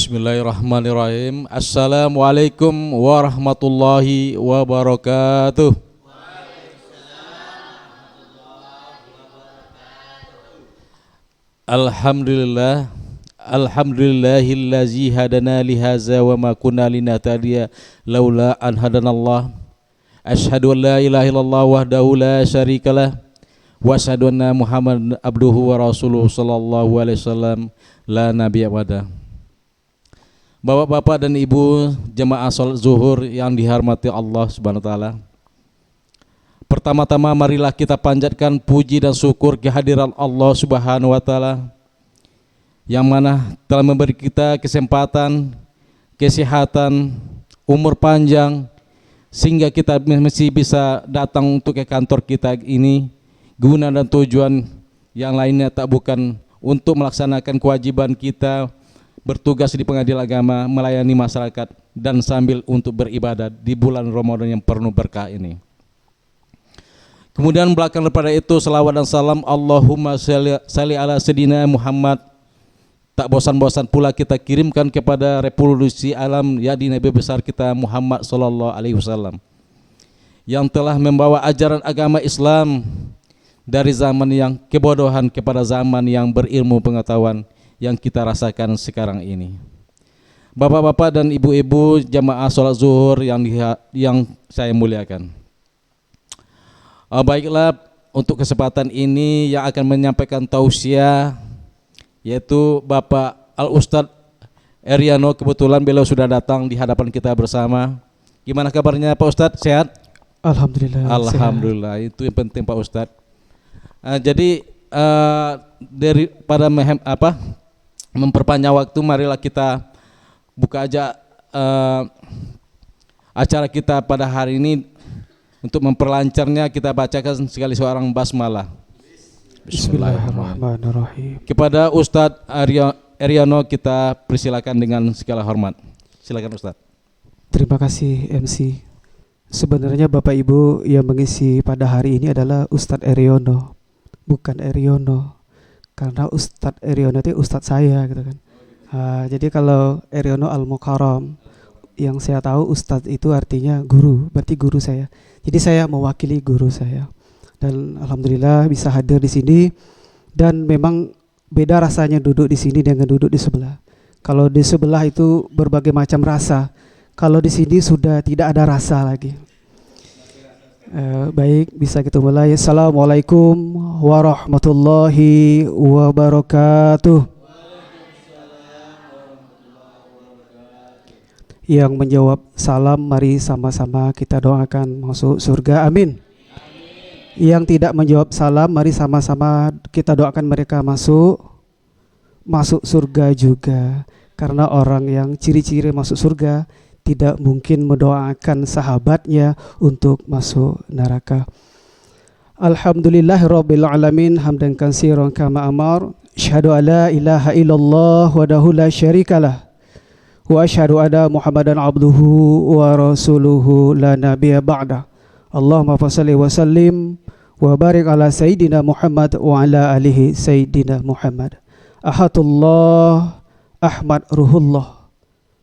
Bismillahirrahmanirrahim. Assalamualaikum warahmatullahi wabarakatuh. Alhamdulillah, alhamdulillahillazi hadana lihaza wa ma kunna linahtadiya laula an hadanallah. Asyhadu an la ilaha illallah wahdahu la syarikalah wa asyhadu anna Muhammadan abduhu wa rasuluhu sallallahu alaihi wasallam la nabiyya ba'da. Bapak-bapak dan ibu jemaah salat zuhur yang dihormati Allah Subhanahu wa taala. Pertama-tama marilah kita panjatkan puji dan syukur kehadiran Allah Subhanahu wa taala yang mana telah memberi kita kesempatan, kesehatan, umur panjang sehingga kita masih bisa datang untuk ke kantor kita ini. Guna dan tujuan yang lainnya tak bukan untuk melaksanakan kewajiban kita bertugas di pengadilan agama, melayani masyarakat dan sambil untuk beribadah di bulan Ramadan yang penuh berkah ini. Kemudian belakang daripada itu salawat dan salam Allahumma shalli ala sayyidina Muhammad. Tak bosan-bosan pula kita kirimkan kepada revolusi alam yakni Nabi besar kita Muhammad sallallahu alaihi wasallam yang telah membawa ajaran agama Islam dari zaman yang kebodohan kepada zaman yang berilmu pengetahuan yang kita rasakan sekarang ini. Bapak-bapak dan ibu-ibu jamaah sholat zuhur yang saya muliakan. Baiklah, untuk kesempatan ini yang akan menyampaikan tausiah yaitu Bapak Al-Ustadz Eriano. Kebetulan beliau sudah datang di hadapan kita bersama. Gimana kabarnya Pak Ustadz? Sehat? Alhamdulillah. Alhamdulillah, sehat. Itu yang penting Pak Ustadz. Jadi daripada memperpanjang waktu, marilah kita buka aja acara kita pada hari ini. Untuk memperlancarnya kita bacakan sekali seorang basmalah. Bismillahirrahmanirrahim. Kepada Ustadz Eriano kita persilakan dengan segala hormat. Silakan Ustadz. Terima kasih MC. Sebenarnya Bapak Ibu yang mengisi pada hari ini adalah Ustadz Eriono, bukan Eriono. Karena Ustadz Eriono itu Ustadz saya gitu kan. Jadi kalau Eriono Al-Mukarram, yang saya tahu Ustadz itu artinya guru, berarti guru saya. Jadi saya mewakili guru saya. Dan alhamdulillah bisa hadir di sini. Dan memang beda rasanya duduk di sini dengan duduk di sebelah. Kalau di sebelah itu berbagai macam rasa. Kalau di sini sudah tidak ada rasa lagi. Baik, bisa kita mulai. Assalamualaikum warahmatullahi wabarakatuh. Yang menjawab salam, mari sama-sama kita doakan masuk surga, amin. Yang tidak menjawab salam, mari sama-sama kita doakan mereka masuk surga juga. Karena orang yang ciri-ciri masuk surga tidak mungkin mendoakan sahabatnya untuk masuk neraka. Alhamdulillahirabbil alamin hamdan katsiran kama amar. Asyhadu alla ilaha illallah wahdahu la syarikalah. Wa asyhadu anna Muhammadan abduhu wa rasuluhu la nabiyya ba'da. Allahumma shalli wa sallim wa barik ala sayyidina Muhammad wa ala alihi sayyidina Muhammad. Ahadullah Ahmad Ruhullah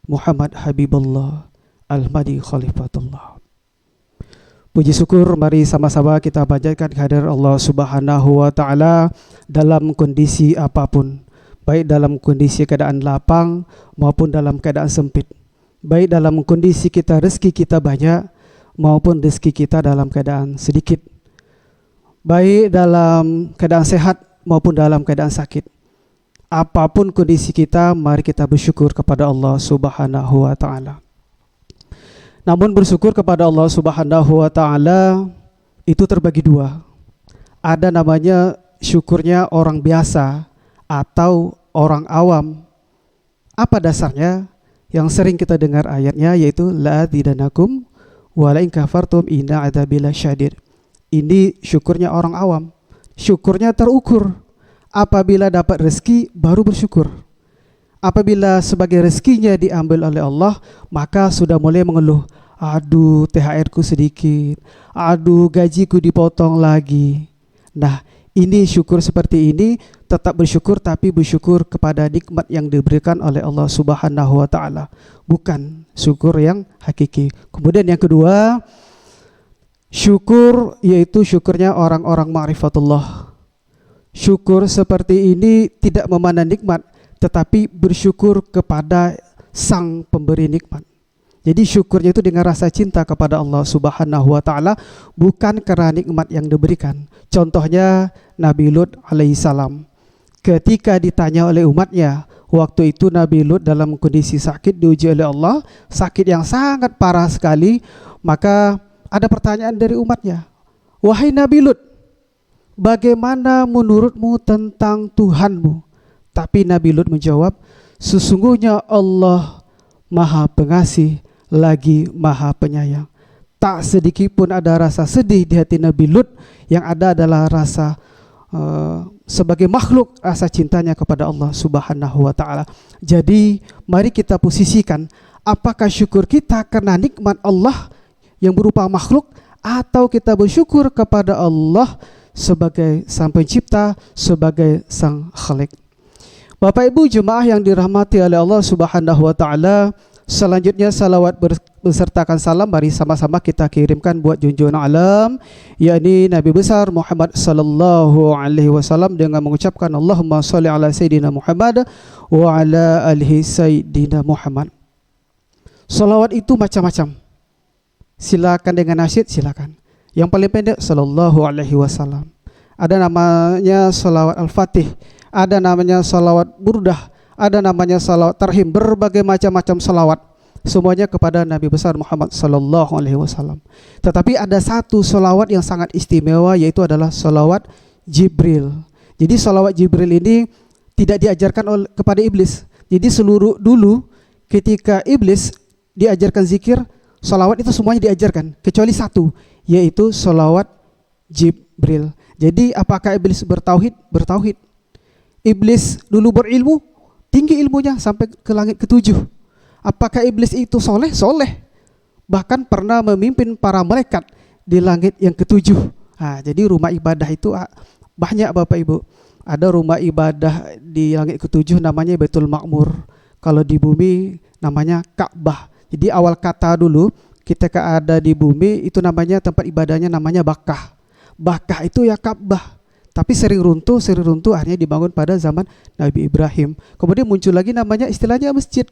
Muhammad Habibullah Al-Mahdi Khalifatullah. Puji syukur mari sama-sama kita panjatkan kehadirat Allah Subhanahu wa taala dalam kondisi apapun. Baik dalam kondisi keadaan lapang maupun dalam keadaan sempit. Baik dalam kondisi kita rezeki kita banyak maupun rezeki kita dalam keadaan sedikit. Baik dalam keadaan sehat maupun dalam keadaan sakit. Apapun kondisi kita, mari kita bersyukur kepada Allah Subhanahu wa taala. Namun bersyukur kepada Allah Subhanahu wa taala itu terbagi dua. Ada namanya syukurnya orang biasa atau orang awam. Apa dasarnya? Yang sering kita dengar ayatnya yaitu la adzidanakum wa la in kafartum inna adzabi lasyadid. Ini syukurnya orang awam. Syukurnya terukur. Apabila dapat rezeki baru bersyukur. Apabila sebagai rezekinya diambil oleh Allah, maka sudah mulai mengeluh. Aduh, THR ku sedikit. Aduh, gajiku dipotong lagi. Nah, ini syukur seperti ini tetap bersyukur, tapi bersyukur kepada nikmat yang diberikan oleh Allah Subhanahu wa taala, bukan syukur yang hakiki. Kemudian yang kedua, syukur yaitu syukurnya orang-orang ma'rifatullah. Syukur seperti ini tidak memandang nikmat, tetapi bersyukur kepada sang pemberi nikmat. Jadi syukurnya itu dengan rasa cinta kepada Allah Subhanahu wa taala, bukan karena nikmat yang diberikan. Contohnya Nabi Lut alaihissalam. Ketika ditanya oleh umatnya, waktu itu Nabi Lut dalam kondisi sakit, diuji oleh Allah, sakit yang sangat parah sekali, maka ada pertanyaan dari umatnya. Wahai Nabi Lut, bagaimana menurutmu tentang Tuhanmu? Tapi Nabi Lut menjawab, sesungguhnya Allah Maha Pengasih lagi Maha Penyayang. Tak sedikit pun ada rasa sedih di hati Nabi Lut, yang ada adalah rasa sebagai makhluk, rasa cintanya kepada Allah Subhanahu wa taala. Jadi mari kita posisikan, apakah syukur kita karena nikmat Allah yang berupa makhluk, atau kita bersyukur kepada Allah sebagai sang pencipta, sebagai sang khalik. Bapak Ibu jemaah yang dirahmati oleh Allah Subhanahu wa taala, selanjutnya salawat besertakan salam mari sama-sama kita kirimkan buat junjungan alam, yakni Nabi besar Muhammad sallallahu alaihi wasallam, dengan mengucapkan Allahumma shalli ala sayyidina Muhammad wa ala alihi sayyidina Muhammad. Salawat itu macam-macam. Silakan dengan nasyid, silakan. Yang paling pendek sallallahu alaihi wasallam. Ada namanya salawat al-fatih, ada namanya salawat burdah, ada namanya salawat tarhim, berbagai macam-macam salawat, semuanya kepada Nabi besar Muhammad sallallahu alaihi wasallam. Tetapi ada satu salawat yang sangat istimewa, yaitu adalah salawat Jibril. Jadi salawat Jibril ini tidak diajarkan kepada iblis. Jadi dulu ketika iblis diajarkan zikir, salawat itu semuanya diajarkan kecuali satu, yaitu salawat Jibril. Jadi apakah iblis bertauhid? Bertauhid. Iblis dulu berilmu, tinggi ilmunya sampai ke langit ketujuh. Apakah iblis itu soleh? Soleh. Bahkan pernah memimpin para malaikat di langit yang ketujuh. Nah, jadi rumah ibadah itu banyak Bapak Ibu. Ada rumah ibadah di langit ketujuh namanya Baitul Ma'mur. Kalau di bumi namanya Ka'bah. Jadi awal kata dulu ketika ada di bumi itu namanya tempat ibadahnya namanya Bakkah. Bakkah itu ya Ka'bah. Tapi sering runtuh akhirnya dibangun pada zaman Nabi Ibrahim. Kemudian muncul lagi namanya istilahnya masjid.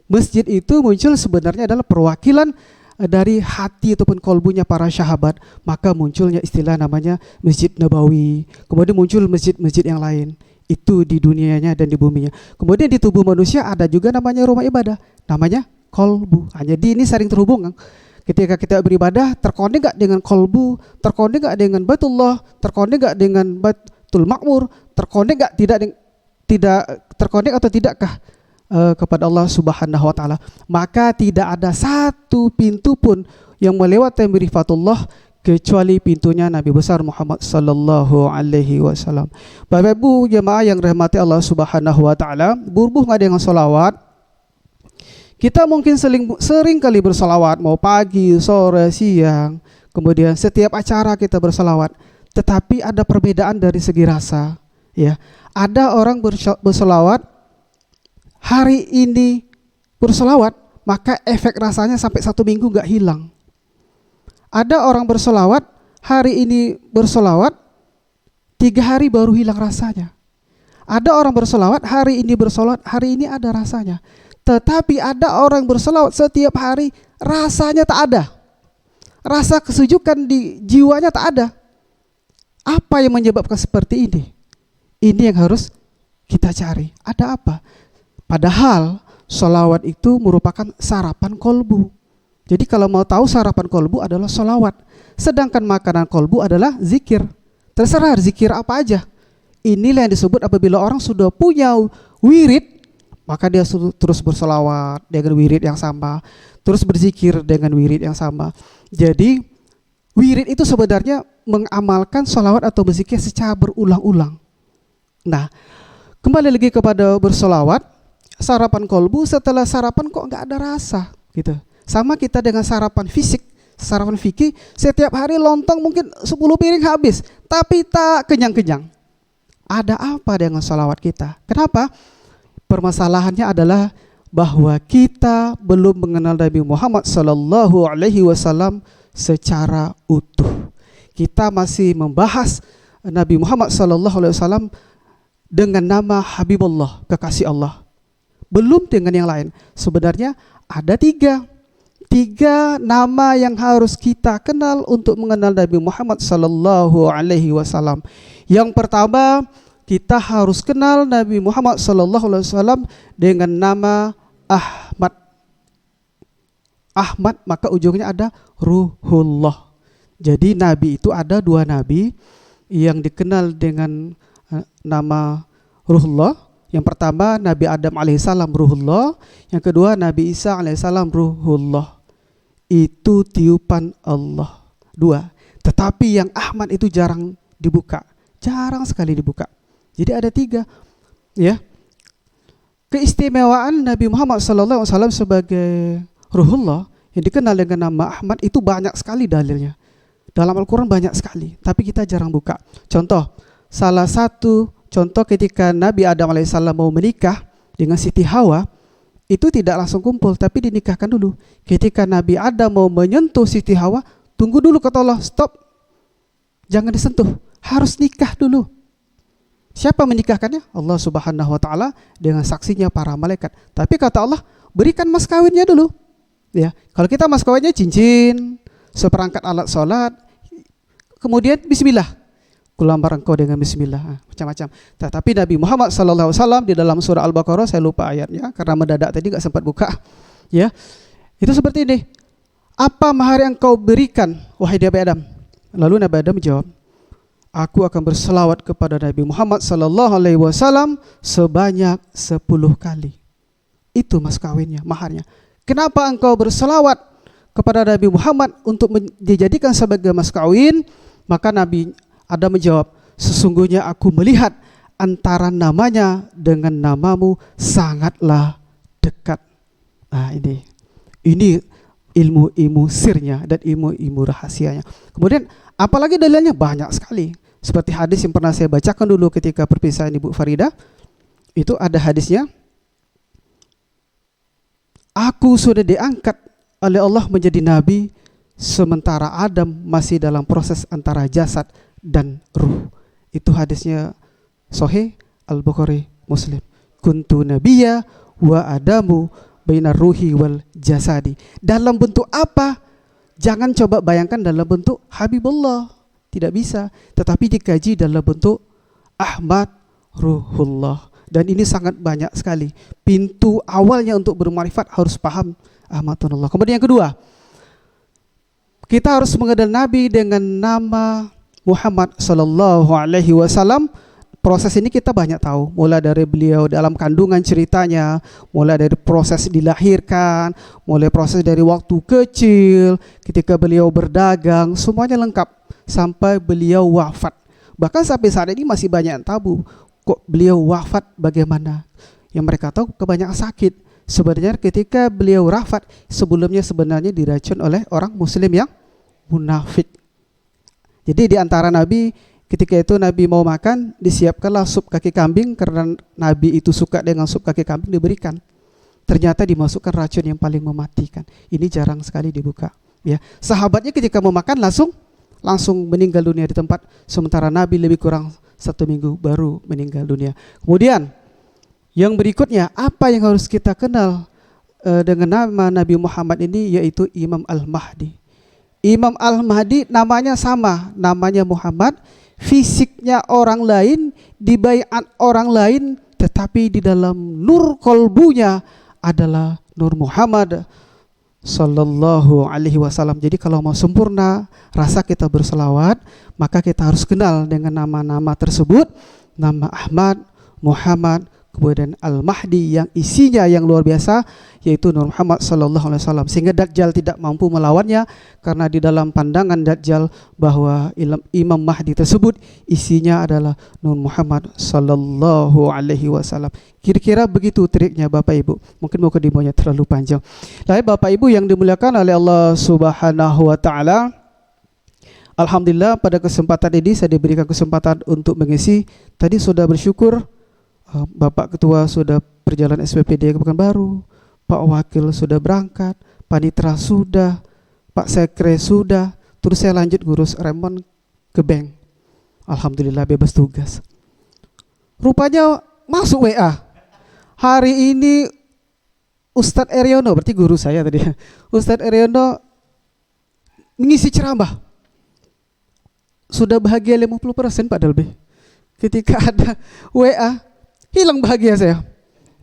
Masjid itu muncul sebenarnya adalah perwakilan dari hati ataupun kolbunya para sahabat. Maka munculnya istilah namanya Masjid Nabawi. Kemudian muncul masjid-masjid yang lain. Itu di dunianya dan di buminya. Kemudian di tubuh manusia ada juga namanya rumah ibadah. Namanya kolbu. Jadi ini sering terhubung. Ketika kita beribadah, terkonek gak dengan kolbu, terkonek gak dengan Baitullah, terkonek gak dengan Baitul Ma'mur, terkonek gak tidak terkonek atau tidakkah kepada Allah Subhanahu wa taala? Maka tidak ada satu pintu pun yang melewati ma'rifatullah kecuali pintunya Nabi besar Muhammad sallallahu alaihi wasallam. Bapak Ibu jemaah yang dirahmati Allah Subhanahu wa taala, berhubung dengan salawat, kita mungkin sering kali bersalawat, mau pagi, sore, siang, kemudian setiap acara kita bersalawat. Tetapi ada perbedaan dari segi rasa. Ya, ada orang bersalawat hari ini bersalawat, maka efek rasanya sampai 1 minggu nggak hilang. Ada orang bersalawat hari ini bersalawat 3 hari baru hilang rasanya. Ada orang bersalawat hari ini bersalawat, hari ini ada rasanya. Tetapi ada orang berselawat setiap hari, rasanya tak ada. Rasa kesejukan di jiwanya tak ada. Apa yang menyebabkan seperti ini? Ini yang harus kita cari. Ada apa? Padahal selawat itu merupakan sarapan kolbu. Jadi kalau mau tahu sarapan kolbu adalah selawat. Sedangkan makanan kolbu adalah zikir. Terserah zikir apa aja. Inilah yang disebut apabila orang sudah punya wirid, maka dia terus berselawat dengan wirid yang sama, terus berzikir dengan wirid yang sama. Jadi wirid itu sebenarnya mengamalkan selawat atau berzikir secara berulang-ulang. Nah, kembali lagi kepada berselawat, sarapan kolbu, setelah sarapan kok nggak ada rasa gitu. Sama kita dengan sarapan fisik, sarapan fikih, setiap hari lontong mungkin 10 piring habis, tapi tak kenyang-kenyang. Ada apa dengan salawat kita? Kenapa? Permasalahannya adalah bahwa kita belum mengenal Nabi Muhammad sallallahu alaihi wasallam secara utuh. Kita masih membahas Nabi Muhammad sallallahu alaihi wasallam dengan nama Habibullah, kekasih Allah. Belum dengan yang lain. Sebenarnya ada tiga nama yang harus kita kenal untuk mengenal Nabi Muhammad sallallahu alaihi wasallam. Yang pertama, kita harus kenal Nabi Muhammad sallallahu alaihi wasallam dengan nama Ahmad. Ahmad, maka ujungnya ada Ruhullah. Jadi Nabi itu ada dua nabi yang dikenal dengan nama Ruhullah. Yang pertama Nabi Adam alaihissalam Ruhullah, yang kedua Nabi Isa alaihissalam Ruhullah. Itu tiupan Allah. Dua. Tetapi yang Ahmad itu jarang dibuka, jarang sekali dibuka. Jadi ada tiga, ya. Keistimewaan Nabi Muhammad SAW sebagai Ruhullah yang dikenal dengan nama Ahmad itu banyak sekali dalilnya. Dalam Al-Quran banyak sekali, tapi kita jarang buka. Contoh, salah satu contoh ketika Nabi Adam alaihissalam mau menikah dengan Siti Hawa, itu tidak langsung kumpul, tapi dinikahkan dulu. Ketika Nabi Adam mau menyentuh Siti Hawa, tunggu dulu, kata Allah, stop, jangan disentuh, harus nikah dulu. Siapa menikahkannya? Allah Subhanahu wa taala dengan saksinya para malaikat. Tapi kata Allah, berikan mas kawinnya dulu. Ya, kalau kita mas kawinnya cincin, seperangkat alat sholat, kemudian bismillah. Kulamar engkau dengan bismillah, macam-macam. Tetapi Nabi Muhammad SAW di dalam surah Al-Baqarah, saya lupa ayatnya karena mendadak tadi enggak sempat buka. Ya. Itu seperti ini. Apa mahar yang kau berikan wahai Nabi Adam? Lalu Nabi Adam menjawab, aku akan berselawat kepada Nabi Muhammad SAW sebanyak 10 kali. Itu mas kawinnya, maharnya. Kenapa engkau berselawat kepada Nabi Muhammad untuk dijadikan sebagai mas kawin? Maka Nabi Adam menjawab, sesungguhnya aku melihat antara namanya dengan namamu sangatlah dekat. Nah ini ilmu sirnya dan ilmu rahasianya. Kemudian apalagi dalilnya banyak sekali. Seperti hadis yang pernah saya bacakan dulu ketika perpisahan Ibu Farida. Itu ada hadisnya. Aku sudah diangkat oleh Allah menjadi nabi sementara Adam masih dalam proses antara jasad dan ruh. Itu hadisnya Sahih Al-Bukhari Muslim. Kuntu nabiyya wa Adamu bainar ruhi wal jasadi. Dalam bentuk apa? Jangan coba bayangkan dalam bentuk Habibullah. Tidak bisa, tetapi dikaji dalam bentuk Ahmad Ruhullah. Dan ini sangat banyak sekali. Pintu awalnya untuk bermarifat harus paham Ahmadullah. Kemudian yang kedua, kita harus mengenal Nabi dengan nama Muhammad sallallahu alaihi wasallam. Proses ini kita banyak tahu, mulai dari beliau dalam kandungan ceritanya, mulai dari proses dilahirkan, mulai proses dari waktu kecil, ketika beliau berdagang, semuanya lengkap sampai beliau wafat. Bahkan sampai saat ini masih banyak yang tabu, kok beliau wafat bagaimana? Yang mereka tahu kebanyakan sakit. Sebenarnya ketika beliau wafat, sebelumnya sebenarnya diracun oleh orang muslim yang munafik. Jadi di antara Nabi, ketika itu Nabi mau makan, disiapkanlah sup kaki kambing karena Nabi itu suka dengan sup kaki kambing, diberikan. Ternyata dimasukkan racun yang paling mematikan. Ini jarang sekali dibuka. Ya, sahabatnya ketika mau makan langsung meninggal dunia di tempat, sementara Nabi lebih kurang 1 minggu baru meninggal dunia. Kemudian yang berikutnya, apa yang harus kita kenal dengan nama Nabi Muhammad ini, yaitu Imam Al-Mahdi. Imam Al-Mahdi namanya sama, namanya Muhammad. Fisiknya orang lain, dibaiat orang lain, tetapi di dalam nur kolbunya adalah Nur Muhammad sallallahu alaihi wasallam. Jadi kalau mau sempurna rasa kita berselawat, maka kita harus kenal dengan nama-nama tersebut. Nama Ahmad, Muhammad, kemudian Al-Mahdi yang isinya yang luar biasa, yaitu Nur Muhammad sallallahu alaihi wasallam, sehingga Dajjal tidak mampu melawannya, karena di dalam pandangan Dajjal bahwa Imam Mahdi tersebut isinya adalah Nur Muhammad sallallahu alaihi wasallam. Kira-kira begitu triknya Bapak Ibu. Mungkin mau kedemonya terlalu panjang. Bapak Ibu yang dimuliakan oleh Allah Subhanahu wa taala, Alhamdulillah pada kesempatan ini saya diberikan kesempatan untuk mengisi. Tadi sudah bersyukur Bapak Ketua sudah perjalanan SPPD ke Pekanbaru, Pak Wakil sudah berangkat, Panitra sudah, Pak Sekre sudah. Terus saya lanjut ngurus remon ke bank. Alhamdulillah bebas tugas. Rupanya masuk WA. Hari ini Ustadz Eriono, berarti guru saya tadi, Ustadz Eriono mengisi ceramah. Sudah bahagia 50% Pak Dalbi. Ketika ada WA, hilang bahagia saya.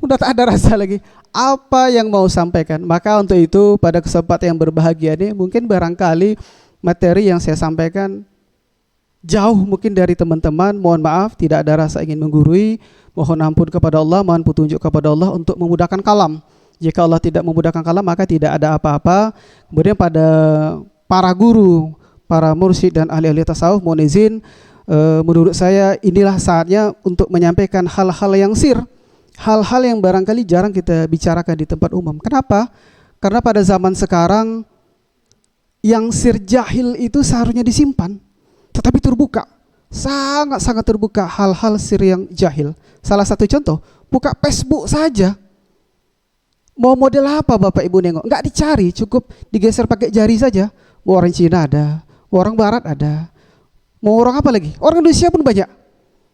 Udah tak ada rasa lagi. Apa yang mau sampaikan? Maka untuk itu pada kesempatan yang berbahagia ini, mungkin barangkali materi yang saya sampaikan jauh mungkin dari teman-teman. Mohon maaf, tidak ada rasa ingin menggurui. Mohon ampun kepada Allah, mohon petunjuk kepada Allah untuk memudahkan kalam. Jika Allah tidak memudahkan kalam, maka tidak ada apa-apa. Kemudian pada para guru, para mursyid dan ahli-ahli tasawuf, mohon izin, menurut saya inilah saatnya untuk menyampaikan hal-hal yang sir, hal-hal yang barangkali jarang kita bicarakan di tempat umum. Kenapa? Karena pada zaman sekarang yang sir jahil itu seharusnya disimpan, tetapi terbuka, sangat-sangat terbuka hal-hal sir yang jahil. Salah satu contoh, buka Facebook saja. Mau model apa Bapak Ibu nengok? Enggak dicari, cukup digeser pakai jari saja. Mau orang Cina ada, mau orang Barat ada, mau orang apa lagi? Orang Indonesia pun banyak.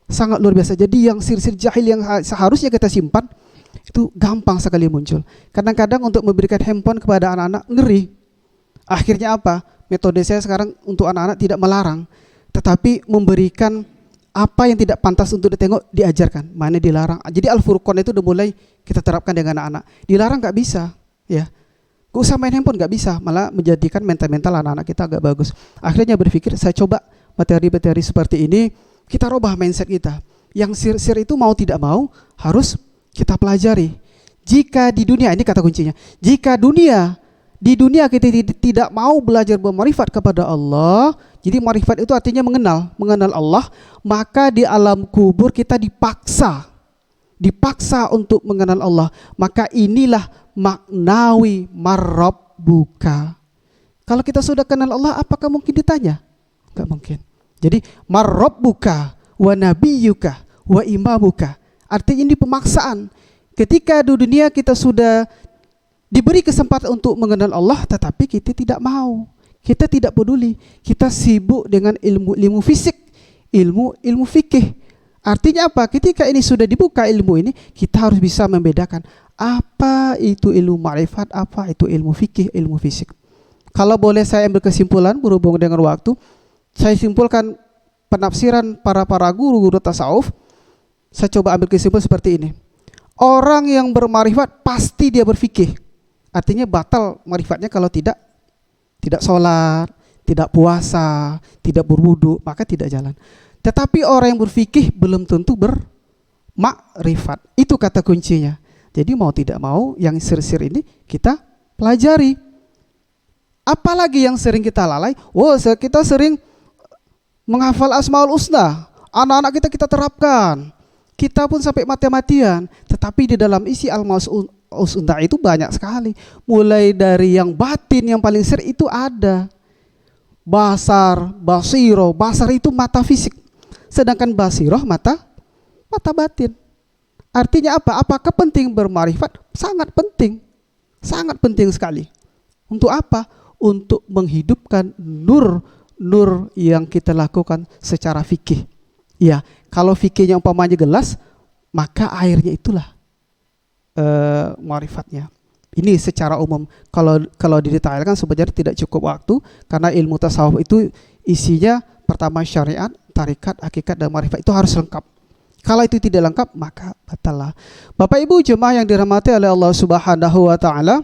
Sangat luar biasa. Jadi yang sir-sir jahil yang seharusnya kita simpan itu gampang sekali muncul. Kadang-kadang untuk memberikan handphone kepada anak-anak ngeri. Akhirnya apa? Metode saya sekarang untuk anak-anak tidak melarang, tetapi memberikan apa yang tidak pantas untuk ditengok diajarkan, mana dilarang. Jadi Al-Furqan itu udah mulai kita terapkan dengan anak-anak. Dilarang nggak bisa, ya. Gak usah main handphone, nggak bisa, malah menjadikan mental anak-anak kita agak bagus. Akhirnya berpikir saya coba materi-materi seperti ini, kita rubah mindset kita. Yang sir-sir itu mau tidak mau harus kita pelajari. Jika di dunia, ini kata kuncinya, jika di dunia kita tidak mau belajar bermarifat kepada Allah, jadi marifat itu artinya mengenal Allah, maka di alam kubur kita dipaksa untuk mengenal Allah. Maka inilah maknawi marrabbuka. Kalau kita sudah kenal Allah, apakah mungkin ditanya? Enggak mungkin. Jadi marrabbuka wa nabiyyuka wa imamuka. Artinya ini pemaksaan. Ketika di dunia kita sudah diberi kesempatan untuk mengenal Allah, tetapi kita tidak mau. Kita tidak peduli. Kita sibuk dengan ilmu fisik, ilmu fikih. Artinya apa? Ketika ini sudah dibuka ilmu ini, kita harus bisa membedakan apa itu ilmu ma'rifat, apa itu ilmu fikih, ilmu fisik. Kalau boleh saya ambil kesimpulan berhubung dengan waktu, saya simpulkan penafsiran para guru tasawuf. Saya coba ambil kesimpulan seperti ini. Orang yang bermarifat pasti dia berfikih. Artinya batal marifatnya kalau tidak sholat, tidak puasa, tidak berwudu, maka tidak jalan. Tetapi orang yang berfikih belum tentu bermakrifat. Itu kata kuncinya. Jadi mau tidak mau yang sir-sir ini kita pelajari. Apalagi yang sering kita lalai? Kita sering menghafal Asmaul Husna. Anak-anak kita terapkan. Kita pun sampai mati-matian. Tetapi di dalam isi Al-Asmaul Husna itu banyak sekali. Mulai dari yang batin, yang paling sir itu ada. Basiro. Basar itu mata fisik. Sedangkan basiroh mata batin. Artinya apa? Apakah penting bermarifat? Sangat penting. Sangat penting sekali. Untuk apa? Untuk menghidupkan nur yang kita lakukan secara fikih. Ya, kalau fikihnya umpamanya gelas, maka airnya itulah marifatnya. Ini secara umum. Kalau didetailkan sebenarnya tidak cukup waktu, karena ilmu tasawuf itu isinya pertama syariat, tarikat, hakikat, dan marifat itu harus lengkap. Kalau itu tidak lengkap, maka batallah. Bapak Ibu jemaah yang dirahmati oleh Allah Subhanahu wa taala,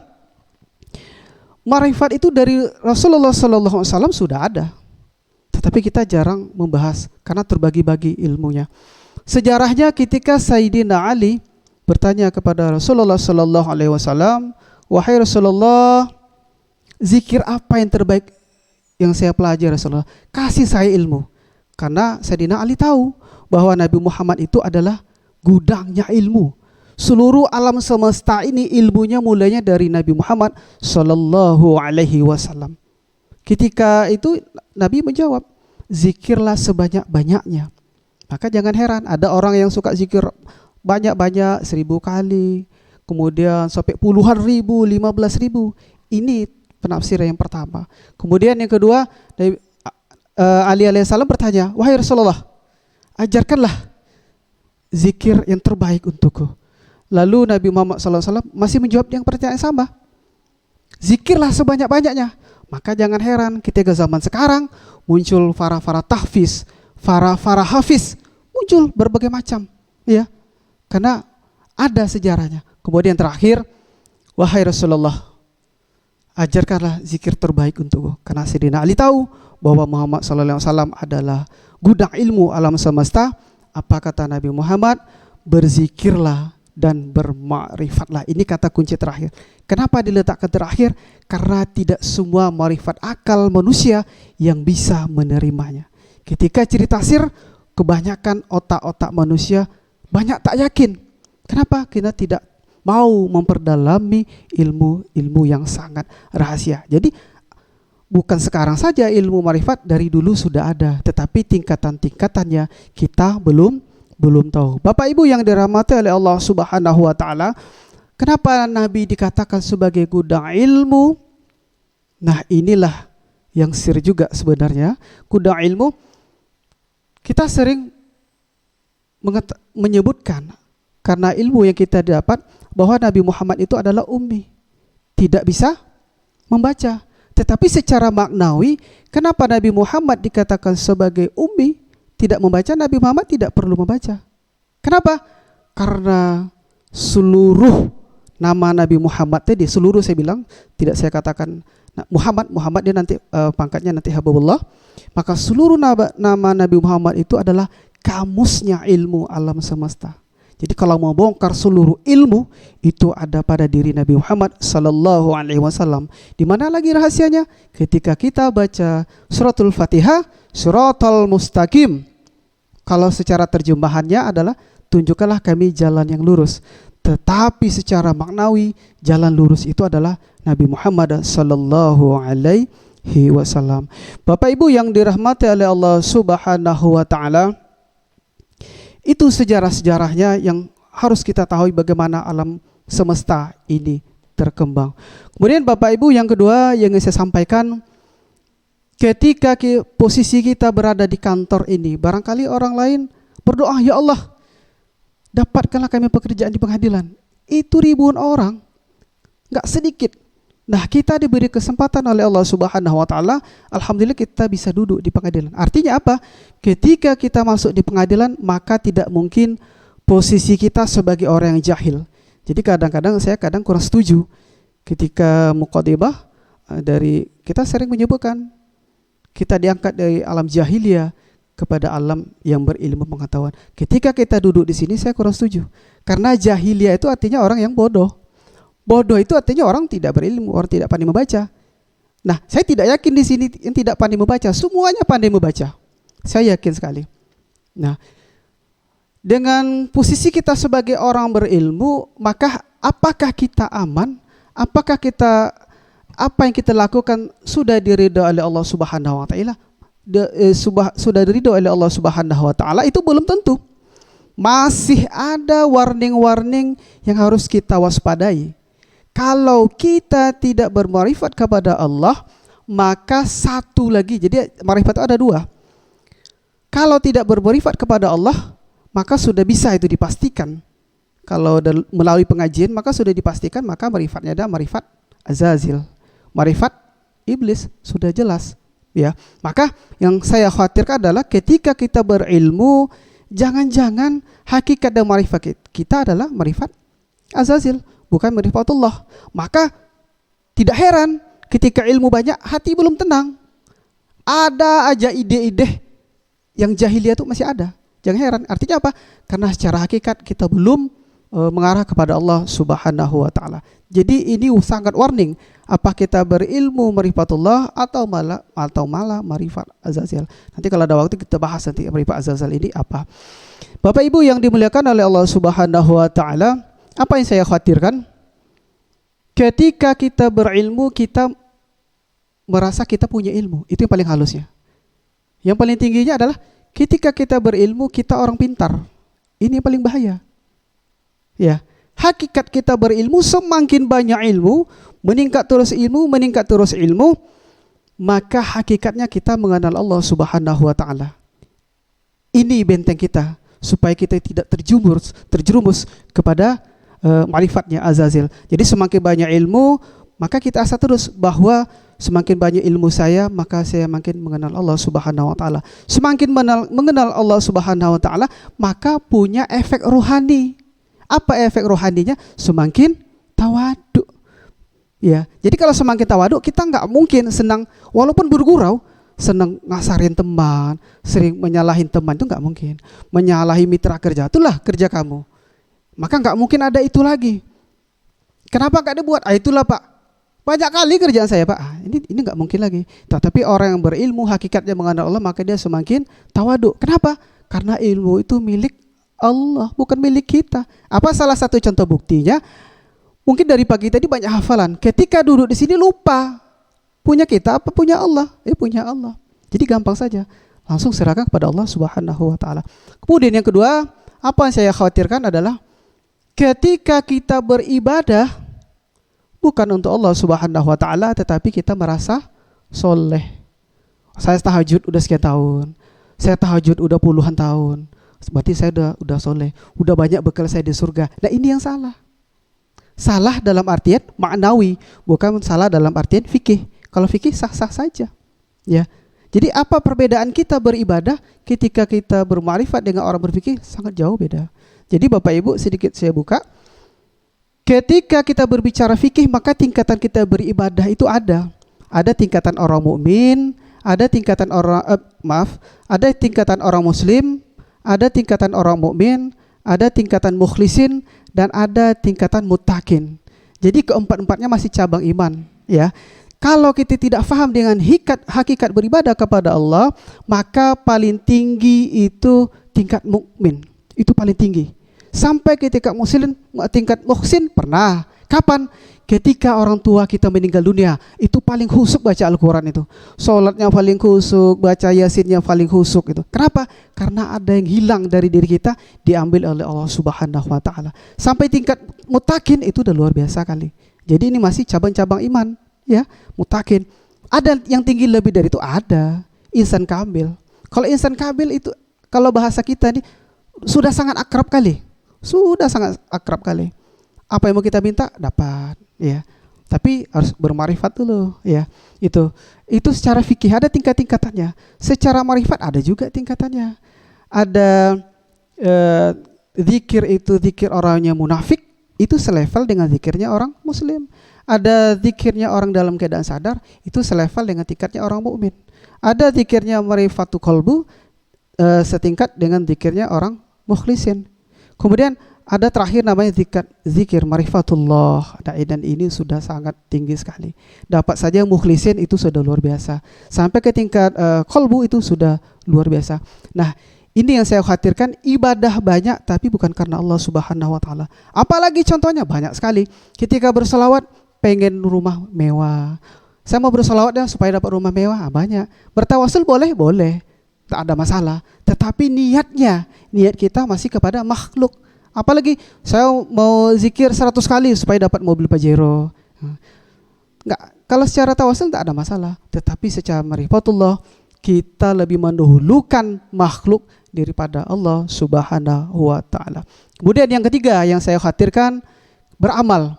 marifat itu dari Rasulullah sallallahu alaihi wasallam sudah ada. Tetapi kita jarang membahas karena terbagi-bagi ilmunya. Sejarahnya ketika Sayyidina Ali bertanya kepada Rasulullah sallallahu alaihi wasallam, "Wahai Rasulullah, zikir apa yang terbaik yang saya pelajari Rasulullah? Kasih saya ilmu." Karena Sayyidina Ali tahu bahwa Nabi Muhammad itu adalah gudangnya ilmu. Seluruh alam semesta ini ilmunya mulainya dari Nabi Muhammad sallallahu alaihi wasallam. Ketika itu Nabi menjawab, zikirlah sebanyak-banyaknya. Maka jangan heran ada orang yang suka zikir banyak-banyak 1000 kali, kemudian sampai puluhan ribu, 15.000. Ini penafsiran yang pertama. Kemudian yang kedua, Ali alaihissalam bertanya, wahai Rasulullah, ajarkanlah zikir yang terbaik untukku. Lalu Nabi Muhammad SAW masih menjawab yang pertanyaan yang sama, zikirlah sebanyak-banyaknya. Maka jangan heran ketika zaman sekarang muncul para tahfiz, para hafiz, muncul berbagai macam, ya, karena ada sejarahnya. Kemudian terakhir, wahai Rasulullah, ajarkanlah zikir terbaik untukku. Karena Sayyidina Ali tahu bahwa Muhammad SAW adalah gudang ilmu alam semesta. Apa kata Nabi Muhammad? Berzikirlah dan bermakrifatlah. Ini kata kunci terakhir. Kenapa diletakkan terakhir? Karena tidak semua makrifat akal manusia yang bisa menerimanya. Ketika cerita sir, kebanyakan otak-otak manusia banyak tak yakin. Kenapa? Kita tidak mau memperdalami ilmu yang sangat rahasia. Jadi bukan sekarang saja ilmu makrifat, dari dulu sudah ada, tetapi tingkatan-tingkatannya kita belum tahu. Bapak Ibu yang dirahmati oleh Allah Subhanahu wa taala, kenapa Nabi dikatakan sebagai gudang ilmu? Nah, inilah yang sir juga sebenarnya. Gudang ilmu, kita sering menyebutkan karena ilmu yang kita dapat bahwa Nabi Muhammad itu adalah ummi, tidak bisa membaca. Tetapi secara maknawi, kenapa Nabi Muhammad dikatakan sebagai ummi, tidak membaca? Nabi Muhammad tidak perlu membaca. Kenapa? Karena seluruh nama Nabi Muhammad tadi, seluruh saya bilang, tidak saya katakan Muhammad dia nanti pangkatnya nanti Habibullah. Maka seluruh nama Nabi Muhammad itu adalah kamusnya ilmu alam semesta. Jadi kalau mau bongkar seluruh ilmu itu ada pada diri Nabi Muhammad sallallahu alaihi wasallam. Di mana lagi rahasianya? Ketika kita baca suratul Fatihah, suratul mustaqim. Kalau secara terjemahannya adalah tunjukkanlah kami jalan yang lurus. Tetapi secara maknawi jalan lurus itu adalah Nabi Muhammad sallallahu alaihi wasallam. Bapak Ibu yang dirahmati oleh Allah Subhanahu wa taala, itu sejarah-sejarahnya yang harus kita tahu bagaimana alam semesta ini terkembang. Kemudian Bapak Ibu yang kedua yang saya sampaikan, ketika posisi kita berada di kantor ini, barangkali orang lain berdoa, ya Allah, dapatkanlah kami pekerjaan di pengadilan. Itu ribuan orang, gak sedikit. Nah, kita diberi kesempatan oleh Allah Subhanahu wa taala, alhamdulillah kita bisa duduk di pengadilan. Artinya apa? Ketika kita masuk di pengadilan, maka tidak mungkin posisi kita sebagai orang yang jahil. Jadi kadang-kadang saya kurang setuju ketika muqaddimah dari kita sering menyebutkan kita diangkat dari alam jahiliyah kepada alam yang berilmu pengetahuan. Ketika kita duduk di sini saya kurang setuju. Karena jahiliyah itu artinya orang yang bodoh. Bodoh itu artinya orang tidak berilmu, orang tidak pandai membaca. Nah, saya tidak yakin di sini yang tidak pandai membaca, semuanya pandai membaca. Saya yakin sekali. Nah, dengan posisi kita sebagai orang berilmu, maka apakah kita aman? Apakah apa yang kita lakukan sudah diridhoi oleh Allah Subhanahu wa taala? Sudah diridhoi oleh Allah Subhanahu wa taala? Itu belum tentu. Masih ada warning-warning yang harus kita waspadai. Kalau kita tidak bermarifat kepada Allah, maka satu lagi, jadi marifat itu ada dua. Kalau tidak bermarifat kepada Allah, maka sudah bisa itu dipastikan. Kalau melalui pengajian, maka sudah dipastikan, maka marifatnya ada marifat azazil, marifat iblis, sudah jelas. Ya, maka yang saya khawatirkan adalah ketika kita berilmu, jangan-jangan hakikat dan marifat kita adalah marifat azazil, bukan marifatullah. Maka tidak heran ketika ilmu banyak, hati belum tenang. Ada aja ide-ide yang jahiliyah itu masih ada. Jangan heran. Artinya apa? Karena secara hakikat kita belum mengarah kepada Allah Subhanahu wa taala. Jadi ini sangat warning. Apa kita berilmu marifatullah atau malah marifat azazil. Nanti kalau ada waktu kita bahas nanti marifat azazil ini apa. Bapak Ibu yang dimuliakan oleh Allah Subhanahu wa taala, apa yang saya khawatirkan? Ketika kita berilmu, kita merasa kita punya ilmu. Itu yang paling halusnya. Yang paling tingginya adalah ketika kita berilmu, kita orang pintar. Ini yang paling bahaya. Ya, hakikat kita berilmu, semakin banyak ilmu, meningkat terus ilmu, maka hakikatnya kita mengenal Allah Subhanahu wa taala. Ini benteng kita supaya kita tidak terjerumus kepada ma'rifatnya Azazil. Jadi semakin banyak ilmu, maka kita asa terus bahwa semakin banyak ilmu saya, maka saya makin mengenal Allah Subhanahu wa taala. Semakin mengenal Allah Subhanahu wa taala, maka punya efek rohani. Apa efek rohaninya? Semakin tawaduk. Ya, jadi kalau semakin tawaduk, kita nggak mungkin senang walaupun bergurau, senang ngasarin teman, sering menyalahin teman, itu nggak mungkin. Menyalahi mitra kerja, itulah kerja kamu. Maka nggak mungkin ada itu lagi. Kenapa nggak dibuat? Itulah Pak, banyak kali kerjaan saya Pak. Ini nggak mungkin lagi. Tetapi orang yang berilmu hakikatnya mengenal Allah, maka dia semakin tawaduk. Kenapa? Karena ilmu itu milik Allah, bukan milik kita. Apa salah satu contoh buktinya? Mungkin dari pagi tadi banyak hafalan. Ketika duduk di sini lupa. Punya kita apa punya Allah? Punya Allah. Jadi gampang saja. Langsung serahkan kepada Allah Subhanahu wa taala. Kemudian yang kedua, apa yang saya khawatirkan adalah ketika kita beribadah bukan untuk Allah Subhanahu wa taala, tetapi kita merasa soleh. Saya tahajud udah sekian tahun. Saya tahajud udah puluhan tahun. Berarti saya udah soleh. Udah banyak bekal saya di surga. Nah, ini yang salah. Salah dalam artian maknawi, bukan salah dalam artian fikih. Kalau fikih sah-sah saja. Ya. Jadi apa perbedaan kita beribadah ketika kita bermakrifat dengan orang berfikih? Sangat jauh beda. Jadi Bapak Ibu, sedikit saya buka. Ketika kita berbicara fikih, maka tingkatan kita beribadah itu ada. Ada tingkatan orang mukmin, ada tingkatan ada tingkatan orang muslim, ada tingkatan orang mukmin, ada tingkatan mukhlisin, dan ada tingkatan muttaqin. Jadi keempat-empatnya masih cabang iman, ya. Kalau kita tidak paham dengan hakikat beribadah kepada Allah, maka paling tinggi itu tingkat mukmin. Itu paling tinggi. Sampai ketika muslim, tingkat muhsin pernah. Kapan? Ketika orang tua kita meninggal dunia, itu paling khusyuk baca Al-Quran itu. Sholatnya paling khusyuk, baca Yasinnya paling khusyuk itu. Kenapa? Karena ada yang hilang dari diri kita, diambil oleh Allah Subhanahu wa taala. Sampai tingkat muttaqin itu udah luar biasa kali. Jadi ini masih cabang-cabang iman, ya, muttaqin. Ada yang tinggi lebih dari itu, ada. Insan kamil. Kalau insan kamil itu, kalau bahasa kita nih, sudah sangat akrab kali. Sudah sangat akrab kali. Apa yang mau kita minta dapat, ya. Tapi harus bermarifat dulu, ya. Itu secara fikih ada tingkat-tingkatannya. Secara marifat ada juga tingkatannya. Ada zikir itu zikir orangnya munafik, itu selevel dengan zikirnya orang muslim. Ada zikirnya orang dalam keadaan sadar, itu selevel dengan tingkatnya orang mukmin. Ada zikirnya marifatu qalbu, setingkat dengan zikirnya orang mukhlisin. Kemudian ada terakhir namanya zikir marifatullah. Dan ini sudah sangat tinggi sekali. Dapat saja mukhlisin itu sudah luar biasa. Sampai ke tingkat qalbu itu sudah luar biasa. Nah, ini yang saya khawatirkan, ibadah banyak tapi bukan karena Allah Subhanahu wa taala. Apalagi contohnya banyak sekali. Ketika berselawat pengen rumah mewah. Saya mau berselawat ya supaya dapat rumah mewah, banyak. Bertawasul boleh. Tak ada masalah. Tetapi niat kita masih kepada makhluk. Apalagi saya mau zikir 100 kali supaya dapat mobil Pajero. Enggak, kalau secara tawasul tak ada masalah. Tetapi secara marifatullah, kita lebih mendahulukan makhluk daripada Allah Subhanahu wa taala. Kemudian yang ketiga yang saya khawatirkan, beramal.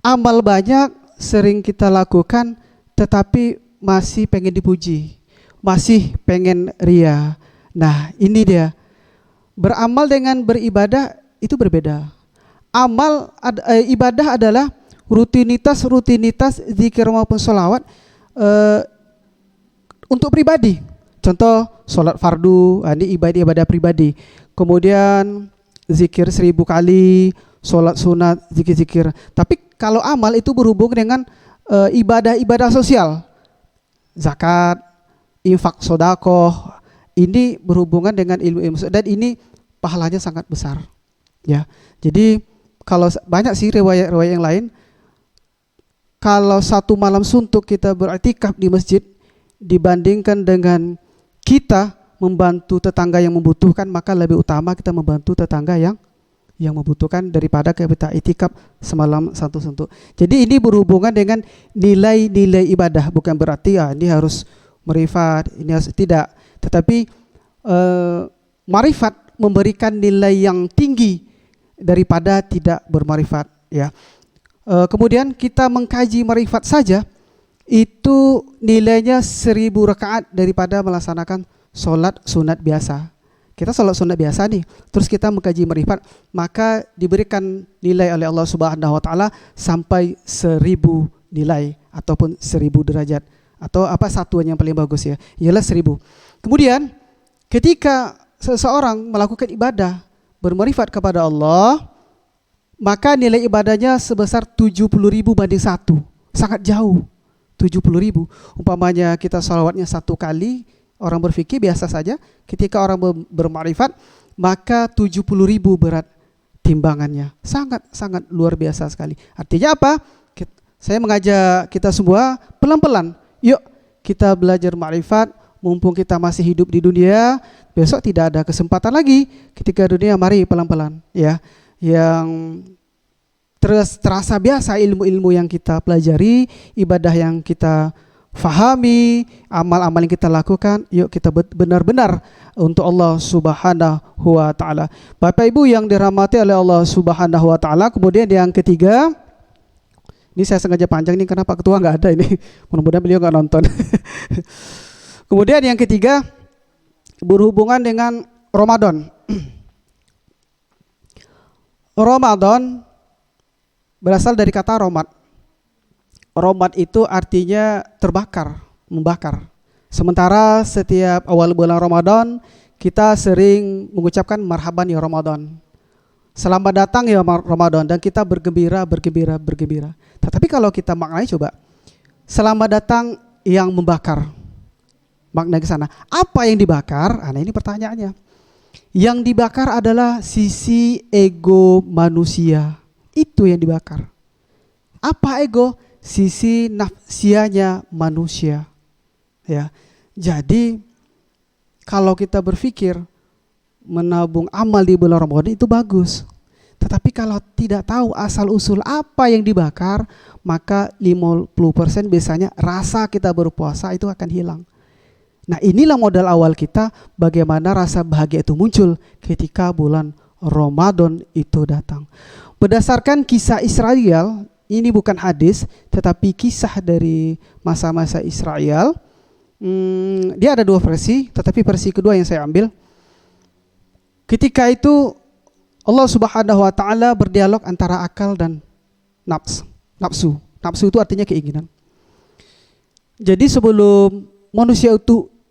Amal banyak sering kita lakukan tetapi masih pengen dipuji, masih pengen ria. Nah, ini dia. Beramal dengan beribadah itu berbeda. Ibadah adalah rutinitas zikir maupun sholawat untuk pribadi. Contoh sholat fardu, ini ibadah pribadi. Kemudian zikir 1000 kali, sholat sunat, zikir-zikir. Tapi kalau amal itu berhubung dengan ibadah sosial, zakat, infak, sodakoh. Ini berhubungan dengan ilmu dan ini pahalanya sangat besar, ya. Jadi kalau banyak sih riwayat yang lain, kalau satu malam suntuk kita beriktikaf di masjid dibandingkan dengan kita membantu tetangga yang membutuhkan, maka lebih utama kita membantu tetangga yang membutuhkan daripada kita iktikaf semalam satu suntuk. Jadi ini berhubungan dengan nilai-nilai ibadah, bukan berarti ini harus marifat, ini harus tidak. Tetapi marifat memberikan nilai yang tinggi daripada tidak bermarifat, ya. Kemudian kita mengkaji marifat saja itu nilainya 1000 rakaat daripada melaksanakan sholat sunat biasa. Kita sholat sunat biasa nih, terus kita mengkaji marifat, maka diberikan nilai oleh Allah Subhanahu wa taala sampai 1000 nilai ataupun 1000 derajat, atau apa satuan yang paling bagus ya, ialah 1000. Kemudian ketika seseorang melakukan ibadah bermarifat kepada Allah, maka nilai ibadahnya sebesar 70.000 banding 1. Sangat jauh, 70.000. Umpamanya kita salawatnya 1 kali, orang berfikir biasa saja. Ketika orang bermarifat, maka 70.000 berat timbangannya. Sangat luar biasa sekali. Artinya apa? Saya mengajak kita semua pelan-pelan. Yuk kita belajar marifat, mumpung kita masih hidup di dunia. Besok tidak ada kesempatan lagi ketika dunia, mari pelan-pelan, ya. Yang terasa biasa ilmu-ilmu yang kita pelajari, ibadah yang kita fahami, amal-amal yang kita lakukan, yuk kita benar-benar untuk Allah Subhanahu wa taala. Bapak Ibu yang dirahmati oleh Allah Subhanahu wa taala. Kemudian yang ketiga, ini saya sengaja panjang nih karena Pak Ketua nggak ada ini. Mudah-mudahan beliau nggak nonton. Kemudian yang ketiga berhubungan dengan Ramadan. Ramadan berasal dari kata romat. Romat itu artinya terbakar, membakar. Sementara setiap awal bulan Ramadan kita sering mengucapkan marhaban ya Ramadan. Selamat datang ya Ramadan, dan kita bergembira. Tetapi kalau kita maknai coba, selamat datang yang membakar. Makna ke sana. Apa yang dibakar? Nah, ini pertanyaannya. Yang dibakar adalah sisi ego manusia. Itu yang dibakar. Apa ego? Sisi nafsianya manusia. Ya. Jadi kalau kita berpikir menabung amal di bulan Ramadan itu bagus. Tetapi kalau tidak tahu asal usul apa yang dibakar, maka 50% biasanya rasa kita berpuasa itu akan hilang. Nah, inilah modal awal kita bagaimana rasa bahagia itu muncul ketika bulan Ramadan itu datang. Berdasarkan kisah Israel, ini bukan hadis tetapi kisah dari masa-masa Israel. Dia ada 2 versi, tetapi versi kedua yang saya ambil. Ketika itu Allah Subhanahu wa taala berdialog antara akal dan nafsu. Nafsu itu artinya keinginan. Jadi sebelum manusia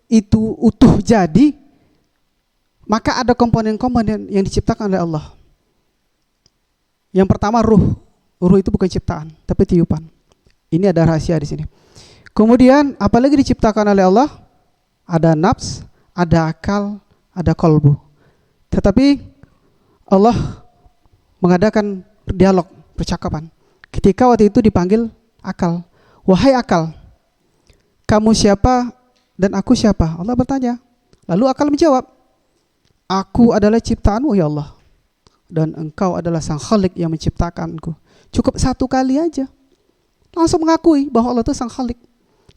itu utuh jadi, maka ada komponen-komponen yang diciptakan oleh Allah. Yang pertama ruh. Ruh itu bukan ciptaan, tapi tiupan. Ini ada rahasia di sini. Kemudian apalagi diciptakan oleh Allah? Ada nafs, ada akal, ada kolbu. Tetapi Allah mengadakan dialog, percakapan. Ketika waktu itu dipanggil akal. Wahai akal, kamu siapa dan aku siapa? Allah bertanya. Lalu akal menjawab, aku adalah ciptaanmu ya Allah, dan engkau adalah sang khalik yang menciptakanku. Cukup 1 kali aja langsung mengakui bahwa Allah itu sang khalik.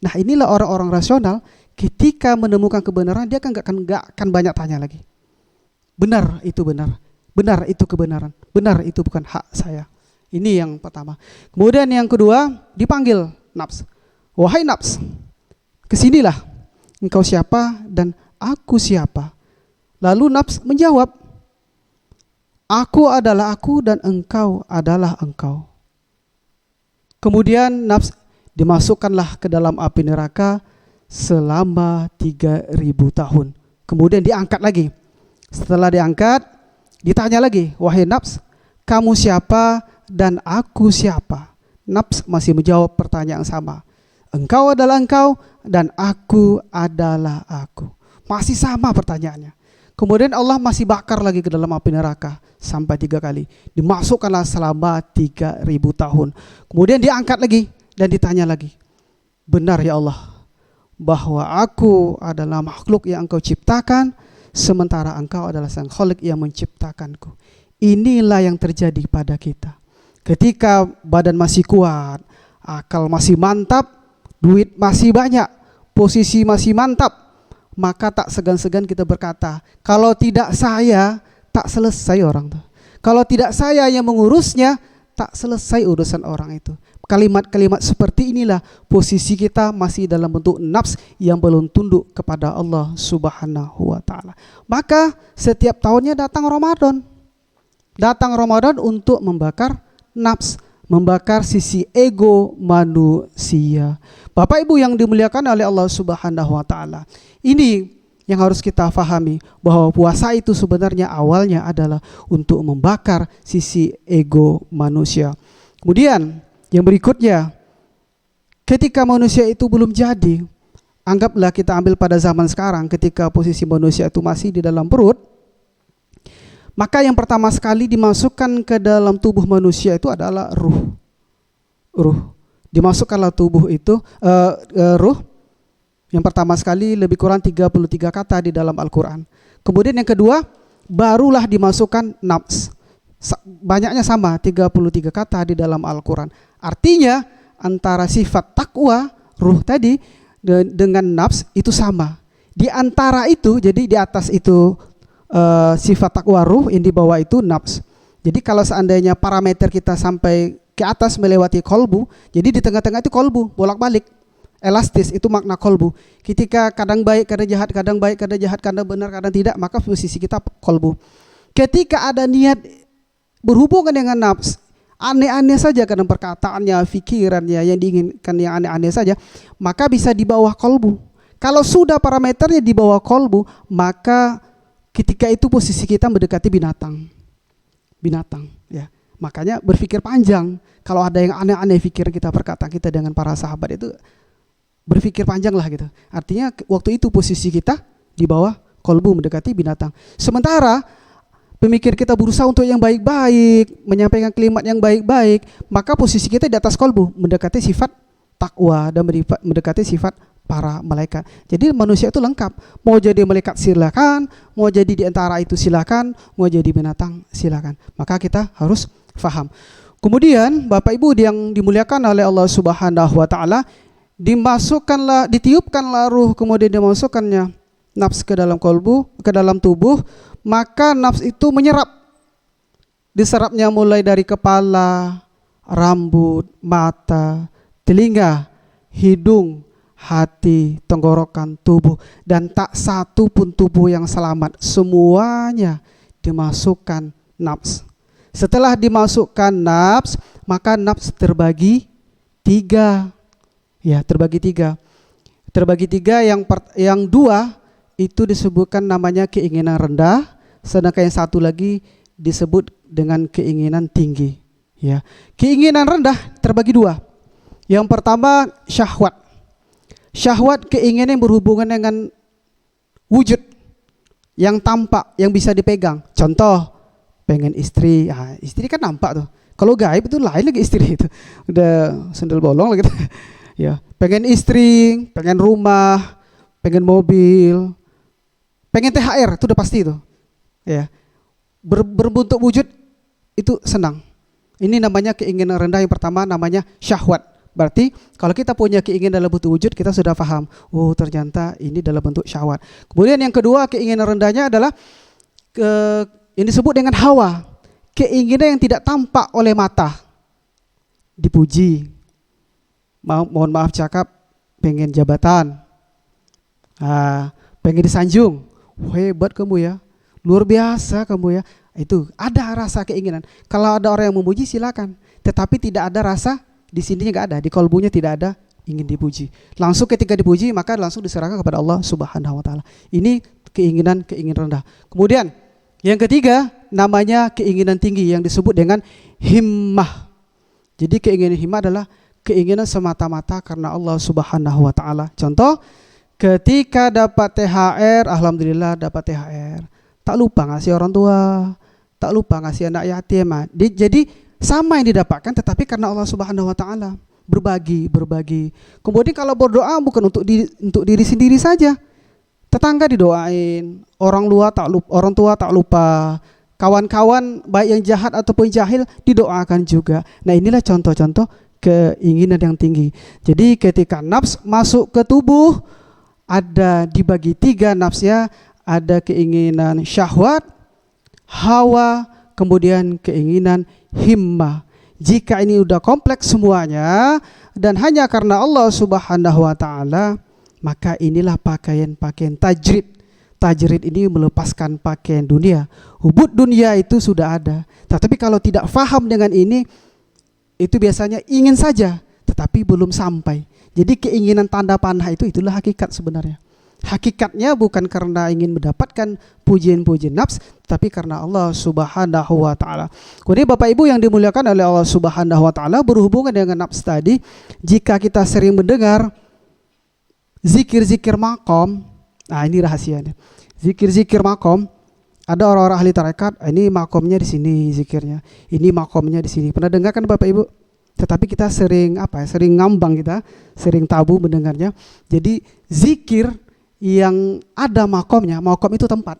Nah, inilah orang-orang rasional, ketika menemukan kebenaran dia kan gak akan banyak tanya lagi. Benar itu benar, benar itu kebenaran, benar itu bukan hak saya. Ini yang pertama. Kemudian yang kedua dipanggil nafs. Wahai nafs, kesinilah, engkau siapa dan aku siapa? Lalu nafs menjawab, aku adalah aku dan engkau adalah engkau. Kemudian nafs dimasukkanlah ke dalam api neraka selama 3000 tahun. Kemudian diangkat lagi. Setelah diangkat, ditanya lagi, wahai nafs, kamu siapa dan aku siapa? Nafs masih menjawab pertanyaan sama. Engkau adalah engkau dan aku adalah aku. Masih sama pertanyaannya. Kemudian Allah masih bakar lagi ke dalam api neraka sampai 3 kali. Dimasukkanlah selama 3000 tahun. Kemudian diangkat lagi, dan ditanya lagi, benar ya Allah bahwa aku adalah makhluk yang engkau ciptakan, sementara engkau adalah sang khalik yang menciptakanku. Inilah yang terjadi pada kita. Ketika badan masih kuat, akal masih mantap, duit masih banyak, posisi masih mantap, maka tak segan-segan kita berkata, kalau tidak saya, tak selesai orang tuh. Kalau tidak saya yang mengurusnya, tak selesai urusan orang itu. Kalimat-kalimat seperti inilah posisi kita masih dalam bentuk nafs yang belum tunduk kepada Allah Subhanahu wa ta'ala. Maka setiap tahunnya datang Ramadan. Datang Ramadan untuk membakar nafs, membakar sisi ego manusia. Bapak Ibu yang dimuliakan oleh Allah Subhanahu wa ta'ala, ini yang harus kita fahami, bahwa puasa itu sebenarnya awalnya adalah untuk membakar sisi ego manusia. Kemudian yang berikutnya, ketika manusia itu belum jadi, anggaplah kita ambil pada zaman sekarang, ketika posisi manusia itu masih di dalam perut, maka yang pertama sekali dimasukkan ke dalam tubuh manusia itu adalah ruh. Dimasukkanlah tubuh itu, ruh. Yang pertama sekali lebih kurang 33 kata di dalam Al-Quran. Kemudian yang kedua, barulah dimasukkan nafs. Banyaknya sama, 33 kata di dalam Al-Quran. Artinya antara sifat takwa, ruh tadi, dengan nafs itu sama. Di antara itu, jadi di atas itu sifat takwa ruh, yang di bawah itu nafs. Jadi kalau seandainya parameter kita sampai ke atas melewati kolbu, jadi di tengah-tengah itu kolbu, bolak-balik. Elastis, itu makna kolbu. Ketika kadang baik, kadang jahat, kadang baik, kadang jahat, kadang benar, kadang tidak, maka posisi kita kolbu. Ketika ada niat berhubungan dengan nafs, aneh-aneh saja kadang perkataannya, fikirannya, yang diinginkan yang aneh-aneh saja, maka bisa di bawah kolbu. Kalau sudah parameternya di bawah kolbu, maka ketika itu posisi kita mendekati binatang, ya. Makanya berpikir panjang. Kalau ada yang aneh-aneh pikiran kita, perkataan kita dengan para sahabat itu, berpikir panjang lah gitu. Artinya waktu itu posisi kita di bawah kolbu, mendekati binatang. Sementara pemikir kita berusaha untuk yang baik-baik, menyampaikan kalimat yang baik-baik, maka posisi kita di atas kolbu, mendekati sifat takwa dan mendekati sifat para malaikat. Jadi manusia itu lengkap. Mau jadi malaikat silakan, mau jadi di antara itu silakan, mau jadi binatang silakan. Maka kita harus faham. Kemudian Bapak Ibu yang dimuliakan oleh Allah Subhanahu wa ta'ala, ditiupkanlah ruh, kemudian dimasukkannya nafs ke dalam kolbu, ke dalam tubuh, maka nafs itu menyerap. Diserapnya mulai dari kepala, rambut, mata, telinga, hidung, hati, tenggorokan, tubuh, dan tak satu pun tubuh yang selamat. Semuanya dimasukkan nafs. Setelah dimasukkan nafs, maka nafs terbagi tiga. Ya, terbagi tiga. Yang dua itu disebutkan namanya keinginan rendah, sedangkan yang satu lagi disebut dengan keinginan tinggi. Ya, keinginan rendah terbagi dua. Yang pertama syahwat. Syahwat keinginan yang berhubungan dengan wujud yang tampak, yang bisa dipegang. Contoh, pengen istri. Istri kan nampak tuh. Kalau gaib itu lain lagi istri itu. Udah sendal bolong lagi. Ya, pengen istri, pengen rumah, pengen mobil, pengen THR, itu udah pasti itu. Ya, berbentuk wujud itu senang. Ini namanya keinginan rendah yang pertama, namanya syahwat. Berarti kalau kita punya keinginan dalam bentuk wujud, kita sudah paham. Oh, ternyata ini dalam bentuk syahwat. Kemudian yang kedua, keinginan rendahnya adalah yang disebut dengan hawa. Keinginan yang tidak tampak oleh mata. Dipuji. Mohon maaf cakap, pengen jabatan, pengen disanjung, hebat kamu ya, luar biasa kamu ya. Itu ada rasa keinginan. Kalau ada orang yang memuji silakan, tetapi tidak ada rasa di sininya, nggak ada, di kolbunya tidak ada ingin dipuji. Langsung ketika dipuji maka langsung diserahkan kepada Allah Subhanahu wa ta'ala. Ini keinginan rendah. Kemudian yang ketiga namanya keinginan tinggi yang disebut dengan himmah. Jadi keinginan himmah adalah keinginan semata-mata karena Allah Subhanahu wa ta'ala. Contoh, ketika dapat THR, alhamdulillah dapat THR, tak lupa ngasih orang tua, tak lupa ngasih anak yatim. Jadi sama yang didapatkan tetapi karena Allah Subhanahu wa ta'ala. berbagi. Kemudian kalau berdoa bukan untuk diri sendiri saja, tetangga didoain, orang tua tak lupa, kawan-kawan baik yang jahat ataupun jahil didoakan juga. Nah, inilah contoh-contoh keinginan yang tinggi. Jadi ketika nafs masuk ke tubuh, ada dibagi 3 nafsnya, ada keinginan syahwat, hawa, kemudian keinginan himmah. Jika ini udah kompleks semuanya dan hanya karena Allah Subhanahu wa taala, maka inilah pakaian-pakaian tajrid. Tajrid ini melepaskan pakaian dunia. Hubud dunia itu sudah ada. Tetapi kalau tidak faham dengan ini, itu biasanya ingin saja tetapi belum sampai. Jadi keinginan tanda panah itulah hakikat sebenarnya. Hakikatnya bukan karena ingin mendapatkan pujian-pujian nafs, tapi karena Allah Subhanahu wa taala. Kemudian Bapak Ibu yang dimuliakan oleh Allah Subhanahu wa taala, berhubungan dengan nafs tadi, jika kita sering mendengar zikir-zikir makom, nah ini rahasianya. Zikir-zikir makom, ada orang-orang ahli tarekat, ini makomnya di sini zikirnya, ini makomnya di sini. Pernah dengar kan Bapak Ibu? Tetapi kita sering sering ngambang, kita sering tabu mendengarnya. Jadi zikir yang ada makomnya, makom itu tempat.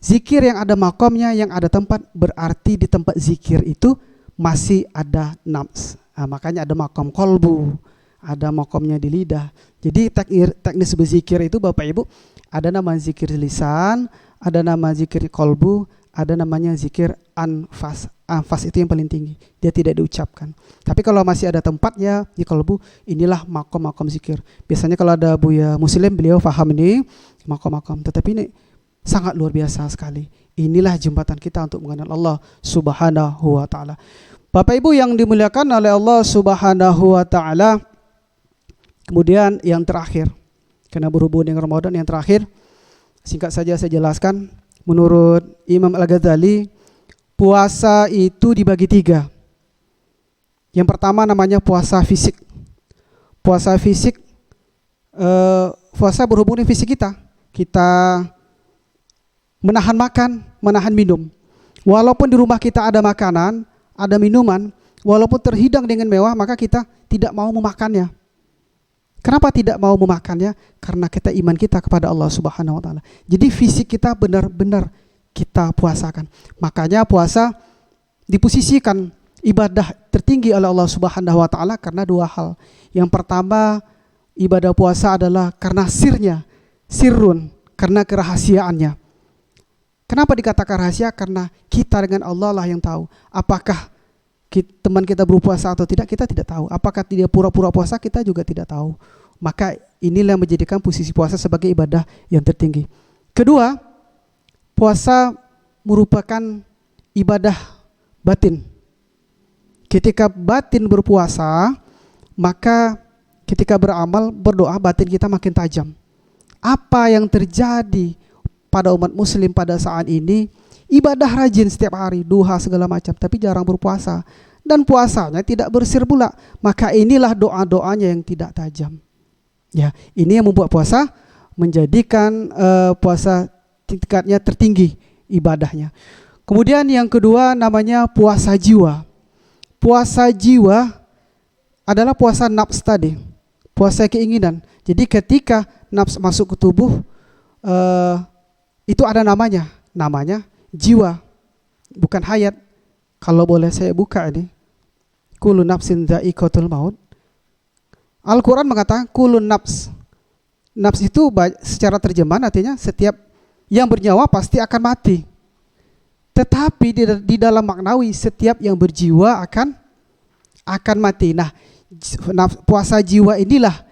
Zikir yang ada makomnya, yang ada tempat, berarti di tempat zikir itu masih ada nafs. Nah, makanya ada makom kolbu, ada makomnya di lidah. Jadi teknis berzikir itu Bapak Ibu, ada nama zikir lisan, ada nama zikir kolbu, ada namanya zikir anfas. Anfas itu yang paling tinggi, dia tidak diucapkan. Tapi kalau masih ada tempatnya di kolbu, inilah makom-makom zikir. Biasanya kalau ada Buya Muslim, beliau faham ini makom-makom. Tetapi ini sangat luar biasa sekali. Inilah jembatan kita untuk mengenal Allah Subhanahu wa taala. Bapak Ibu yang dimuliakan oleh Allah Subhanahu wa taala. Kemudian yang terakhir, karena berhubungan dengan Ramadan, yang terakhir singkat saja saya jelaskan. Menurut Imam Al-Ghazali, puasa itu dibagi 3. Yang pertama namanya puasa fisik. Puasa fisik, puasa berhubungan dengan fisik kita. Kita menahan makan, menahan minum. Walaupun di rumah kita ada makanan, ada minuman, walaupun terhidang dengan mewah, maka kita tidak mau memakannya. Kenapa tidak mau memakannya? Karena kita iman kita kepada Allah Subhanahu wa taala. Jadi fisik kita benar-benar kita puasakan. Makanya puasa diposisikan ibadah tertinggi oleh Allah Subhanahu wa taala karena 2 hal. Yang pertama, ibadah puasa adalah karena sirrun, karena kerahasiaannya. Kenapa dikatakan rahasia? Karena kita dengan Allah lah yang tahu. Apakah teman kita berpuasa atau tidak, kita tidak tahu. Apakah dia pura-pura puasa, kita juga tidak tahu. Maka inilah yang menjadikan posisi puasa sebagai ibadah yang tertinggi. Kedua, puasa merupakan ibadah batin. Ketika batin berpuasa, maka ketika beramal, berdoa, batin kita makin tajam. Apa yang terjadi pada umat muslim pada saat ini? Ibadah rajin setiap hari, duha segala macam, tapi jarang berpuasa. Dan puasanya tidak bersir pula. Maka inilah doa-doanya yang tidak tajam. Ya, ini yang membuat puasa menjadikan puasa tingkatnya tertinggi ibadahnya. Kemudian yang kedua namanya puasa jiwa. Puasa jiwa adalah puasa nafs tadi, puasa keinginan. Jadi ketika nafs masuk ke tubuh, itu ada namanya jiwa, bukan hayat. Kalau boleh saya buka ini, kullu nafsin dha'iqatul maut. Al-Quran mengatakan kullu nafs. Nafs itu secara terjemahan artinya setiap yang bernyawa pasti akan mati. Tetapi di dalam maknawi setiap yang berjiwa akan mati. Nah, puasa jiwa inilah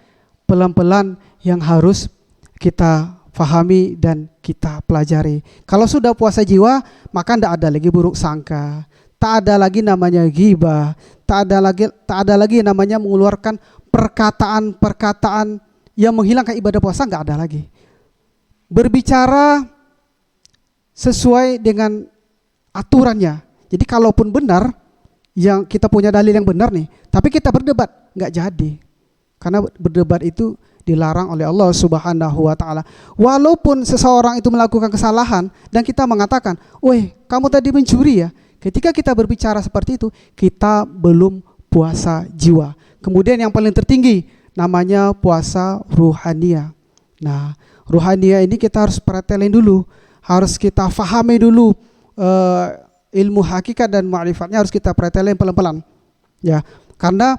pelan-pelan yang harus kita fahami dan kita pelajari. Kalau sudah puasa jiwa, maka tidak ada lagi buruk sangka, tak ada lagi namanya ghibah, tak ada lagi namanya mengeluarkan perkataan-perkataan yang menghilangkan ibadah puasa, nggak ada lagi. Berbicara sesuai dengan aturannya. Jadi kalaupun benar, yang kita punya dalil yang benar nih, tapi kita berdebat, nggak jadi. Karena berdebat itu dilarang oleh Allah Subhanahu wa taala. Walaupun seseorang itu melakukan kesalahan dan kita mengatakan, "Woi, kamu tadi mencuri ya." Ketika kita berbicara seperti itu, kita belum puasa jiwa. Kemudian yang paling tertinggi namanya puasa ruhaniyah. Nah, ruhaniyah ini kita harus perhatiin dulu, harus kita fahami dulu ilmu hakikat dan ma'rifatnya harus kita perhatiin pelan-pelan. Ya, karena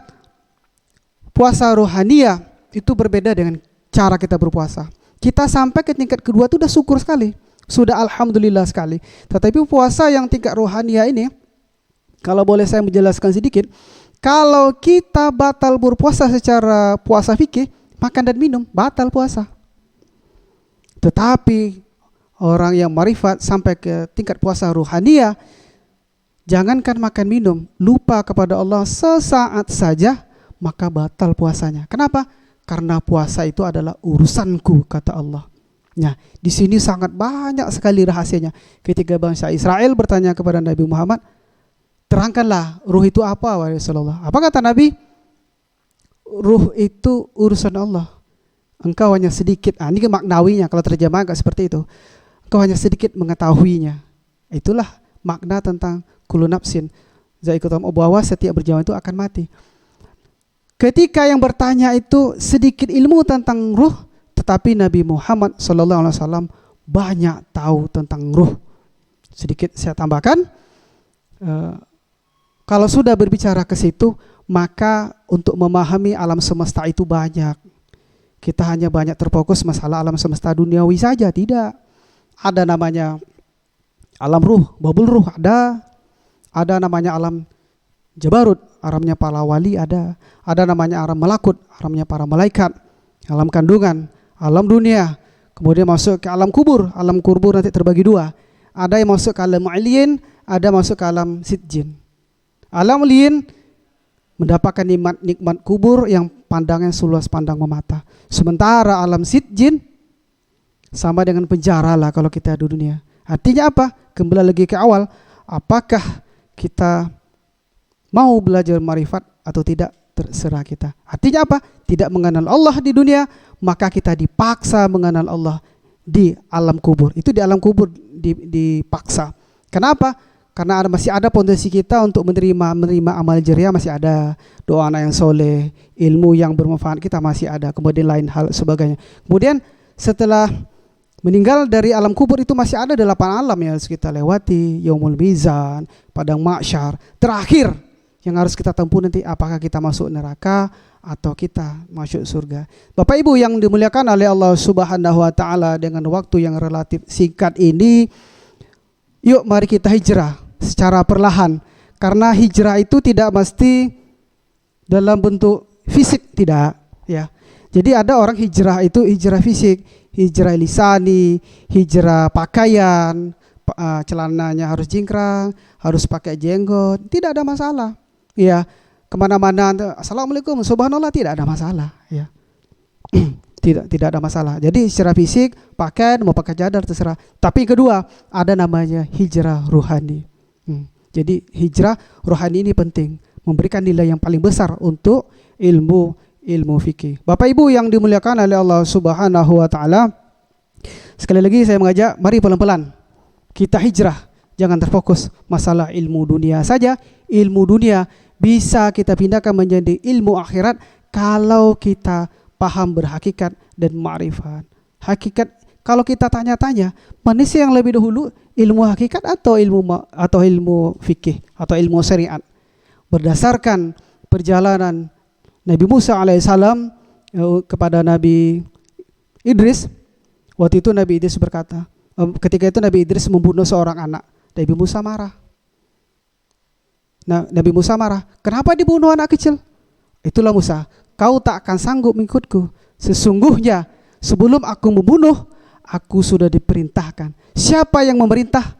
puasa ruhaniyah itu berbeda dengan cara kita berpuasa. Kita sampai ke tingkat kedua itu udah syukur sekali, sudah alhamdulillah sekali. Tetapi puasa yang tingkat ruhaniyah ini, kalau boleh saya menjelaskan sedikit, kalau kita batal berpuasa secara puasa fikih, makan dan minum, batal puasa. Tetapi orang yang marifat sampai ke tingkat puasa ruhaniyah, jangankan makan minum, lupa kepada Allah sesaat saja, maka batal puasanya. Kenapa? Karena puasa itu adalah urusanku, kata Allah. Nah, di sini sangat banyak sekali rahasianya. Ketika bangsa Israel bertanya kepada Nabi Muhammad, terangkanlah ruh itu apa, wahai Rasulullah. Apa kata Nabi? Ruh itu urusan Allah. Engkau hanya sedikit, ini maknawinya, kalau terjemah agak seperti itu. Engkau hanya sedikit mengetahuinya. Itulah makna tentang kullu nafsin za'iqatul maut, bahwa setiap berjalan itu akan mati. Ketika yang bertanya itu sedikit ilmu tentang ruh, tetapi Nabi Muhammad SAW banyak tahu tentang ruh. Sedikit saya tambahkan, kalau sudah berbicara ke situ, maka untuk memahami alam semesta itu banyak. Kita hanya banyak terfokus masalah alam semesta duniawi saja, tidak. Ada namanya alam ruh, babul ruh ada namanya alam jabarut, alamnya para wali ada namanya alam malakut, alamnya para malaikat, alam kandungan, alam dunia, kemudian masuk ke alam kubur nanti terbagi dua. Ada yang masuk ke alam alien, ada masuk ke alam sitjin. Alam alien mendapatkan nikmat kubur yang pandangnya seluas pandang memata. Sementara alam sitjin sama dengan penjara lah kalau kita di dunia. Artinya apa? Kembali lagi ke awal, apakah kita mau belajar marifat atau tidak, terserah kita. Artinya apa? Tidak mengenal Allah di dunia, maka kita dipaksa mengenal Allah di alam kubur. Itu di alam kubur dipaksa. Kenapa? Karena masih ada potensi kita untuk menerima amal jariah, masih ada doa anak yang soleh, ilmu yang bermanfaat kita masih ada, kemudian lain hal sebagainya. Kemudian setelah meninggal dari alam kubur itu masih ada 8 alam yang harus kita lewati, yaumul mizan, padang mahsyar. Terakhir yang harus kita tempuh nanti, apakah kita masuk neraka atau kita masuk surga. Bapak Ibu yang dimuliakan oleh Allah Subhanahu wa taala, dengan waktu yang relatif singkat ini, yuk mari kita hijrah secara perlahan. Karena hijrah itu tidak mesti dalam bentuk fisik, tidak ya. Jadi ada orang hijrah itu hijrah fisik, hijrah lisani, hijrah pakaian, celananya harus jingkrang, harus pakai jenggot, tidak ada masalah. Ya, kemana-mana, assalamualaikum, subhanallah, tidak ada masalah. Ya, tidak ada masalah. Jadi secara fisik, pakaian mau pakai cadar terserah. Tapi kedua, ada namanya hijrah ruhani. Jadi hijrah rohani ini penting, memberikan nilai yang paling besar untuk ilmu fikih. Bapak Ibu yang dimuliakan oleh Allah Subhanahu wa taala, sekali lagi saya mengajak, mari pelan-pelan kita hijrah, jangan terfokus masalah ilmu dunia saja. Ilmu dunia bisa kita pindahkan menjadi ilmu akhirat kalau kita paham berhakikat dan ma'rifat. Hakikat, kalau kita tanya-tanya, mana sih yang lebih dahulu, ilmu hakikat atau ilmu fikih atau ilmu syariat? Berdasarkan perjalanan Nabi Musa alaihissalam kepada Nabi Idris, waktu itu Nabi Idris berkata, ketika itu Nabi Idris membunuh seorang anak, Nabi Musa marah. Nah, Nabi Musa marah, kenapa dibunuh anak kecil? Itulah Musa, kau tak akan sanggup mengikutku. Sesungguhnya sebelum aku membunuh, aku sudah diperintahkan. Siapa yang memerintah,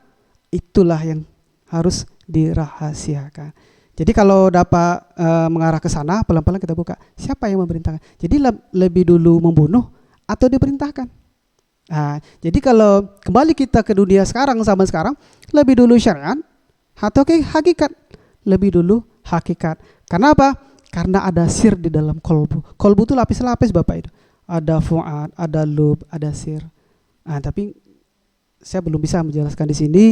itulah yang harus dirahasiakan. Jadi kalau dapat mengarah ke sana, pelan-pelan kita buka. Siapa yang memerintahkan? Jadi lebih dulu membunuh atau diperintahkan? Nah, jadi kalau kembali kita ke dunia sekarang, zaman sekarang, lebih dulu syariat atau hakikat? Lebih dulu hakikat. Karena apa? Karena ada sir di dalam kolbu. Kolbu itu lapis-lapis Bapak itu. Ada fuad, ada lub, ada sir. Nah, tapi saya belum bisa menjelaskan di sini,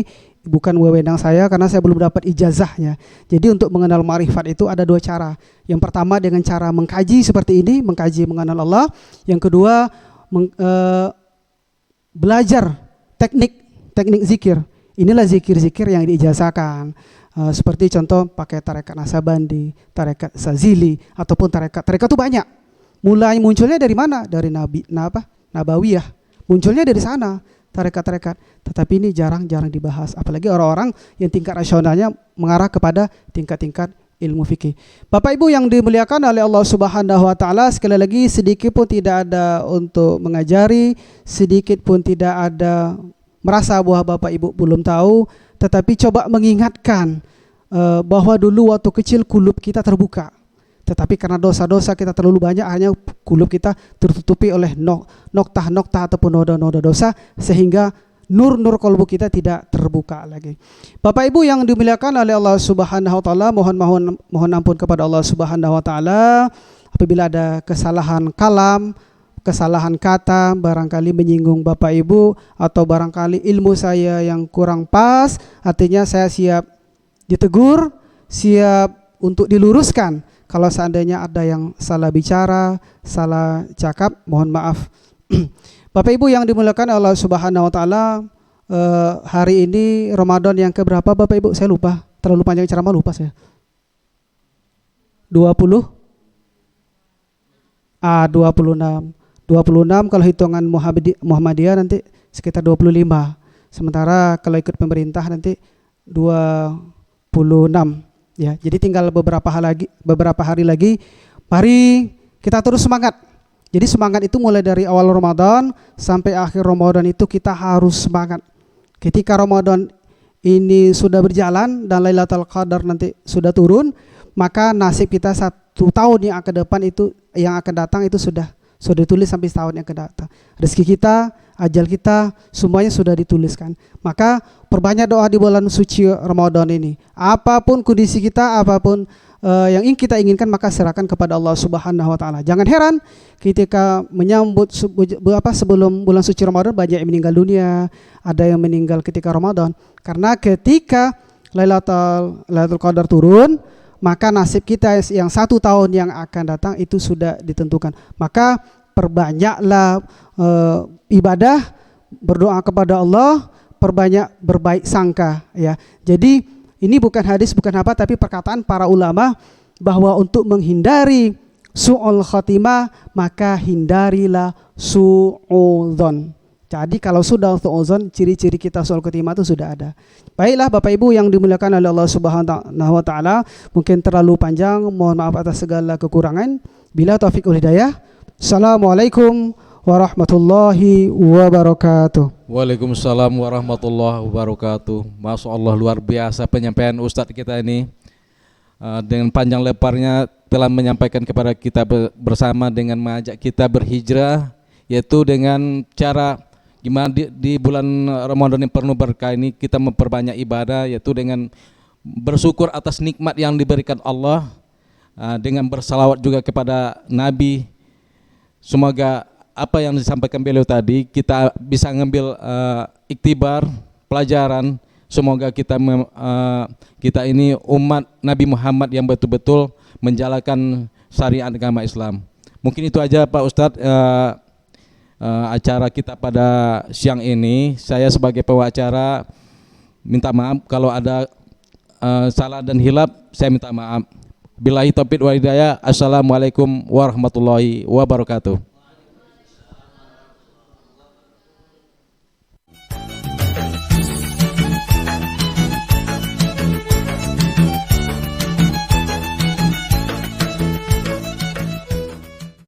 bukan wewenang saya karena saya belum dapat ijazahnya. Jadi untuk mengenal ma'rifat itu ada dua cara. Yang pertama dengan cara mengkaji seperti ini, mengkaji mengenal Allah. Yang kedua belajar teknik zikir. Inilah zikir-zikir yang diijazahkan. Seperti contoh pakai tarekat Nasabandi, tarekat Sazili, ataupun tarekat itu banyak. Mulai munculnya dari mana? Dari Nabawiyah. Munculnya dari sana tarekat. Tetapi ini jarang dibahas. Apalagi orang-orang yang tingkat rasionalnya mengarah kepada tingkat-tingkat ilmu fikih. Bapak Ibu yang dimuliakan oleh Allah Subhanahu wa taala, sekali lagi sedikit pun tidak ada untuk mengajari, sedikit pun tidak ada merasa bahwa Bapak Ibu belum tahu, tetapi coba mengingatkan bahwa dulu waktu kecil kulub kita terbuka. Tetapi karena dosa-dosa kita terlalu banyak, hanya kulub kita tertutupi oleh noktah ataupun noda-noda dosa, sehingga nur kolbu kita tidak terbuka lagi. Bapak Ibu yang dimuliakan oleh Allah Subhanahu wa taala, mohon ampun kepada Allah Subhanahu wa taala apabila ada kesalahan kalam, kesalahan kata, barangkali menyinggung Bapak Ibu, atau barangkali ilmu saya yang kurang pas, artinya saya siap ditegur, siap untuk diluruskan. Kalau seandainya ada yang salah bicara, salah cakap, mohon maaf. Bapak Ibu yang dimuliakan Allah Subhanahu wa taala, hari ini Ramadan yang keberapa Bapak Ibu? Saya lupa, terlalu panjang ceramah, lupa saya. 26 kalau hitungan Muhammadiyah nanti sekitar 25. Sementara kalau ikut pemerintah nanti 26. Ya, jadi tinggal beberapa hari lagi. Mari kita terus semangat. Jadi semangat itu mulai dari awal Ramadan sampai akhir Ramadan itu kita harus semangat. Ketika Ramadan ini sudah berjalan dan Lailatul Qadar nanti sudah turun, maka nasib kita 1 tahun yang akan datang itu sudah ditulis sampai setahun yang akan datang. Rezeki kita, ajal kita, semuanya sudah dituliskan. Maka perbanyak doa di bulan suci Ramadan ini. Apapun kondisi kita, apapun yang ingin kita inginkan, maka serahkan kepada Allah Subhanahu wa taala. Jangan heran ketika menyambut sebelum bulan suci Ramadan banyak yang meninggal dunia, ada yang meninggal ketika Ramadan. Karena ketika Lailatul Qadar turun, maka nasib kita yang 1 tahun yang akan datang itu sudah ditentukan. Maka perbanyaklah ibadah, berdoa kepada Allah, perbanyak berbaik sangka ya. Jadi ini bukan hadis, bukan apa, tapi perkataan para ulama bahwa untuk menghindari su'ul khatimah maka hindarilah su'udzon. Jadi kalau sudah su'udzon, ciri-ciri kita su'ul khatimah itu sudah ada. Baiklah Bapak Ibu yang dimuliakan oleh Allah Subhanahu wa taala, mungkin terlalu panjang, mohon maaf atas segala kekurangan. Bila taufiq wal hidayah. Assalamualaikum warahmatullahi wabarakatuh. Waalaikumsalam warahmatullahi wabarakatuh. Masya Allah, luar biasa penyampaian Ustadz kita ini. Dengan panjang lebarnya telah menyampaikan kepada kita bersama dengan mengajak kita berhijrah, yaitu dengan cara gimana di bulan Ramadan yang penuh berkah ini kita memperbanyak ibadah, yaitu dengan bersyukur atas nikmat yang diberikan Allah, dengan bersalawat juga kepada Nabi. Semoga apa yang disampaikan beliau tadi kita bisa ngambil iktibar, pelajaran. Semoga kita ini umat Nabi Muhammad yang betul-betul menjalankan syariat agama Islam. Mungkin itu aja Pak Ustadz acara kita pada siang ini. Saya sebagai pewacara minta maaf kalau ada salah dan hilaf, saya minta maaf. Billahi taufiq wal hidayah. Assalamualaikum warahmatullahi wabarakatuh.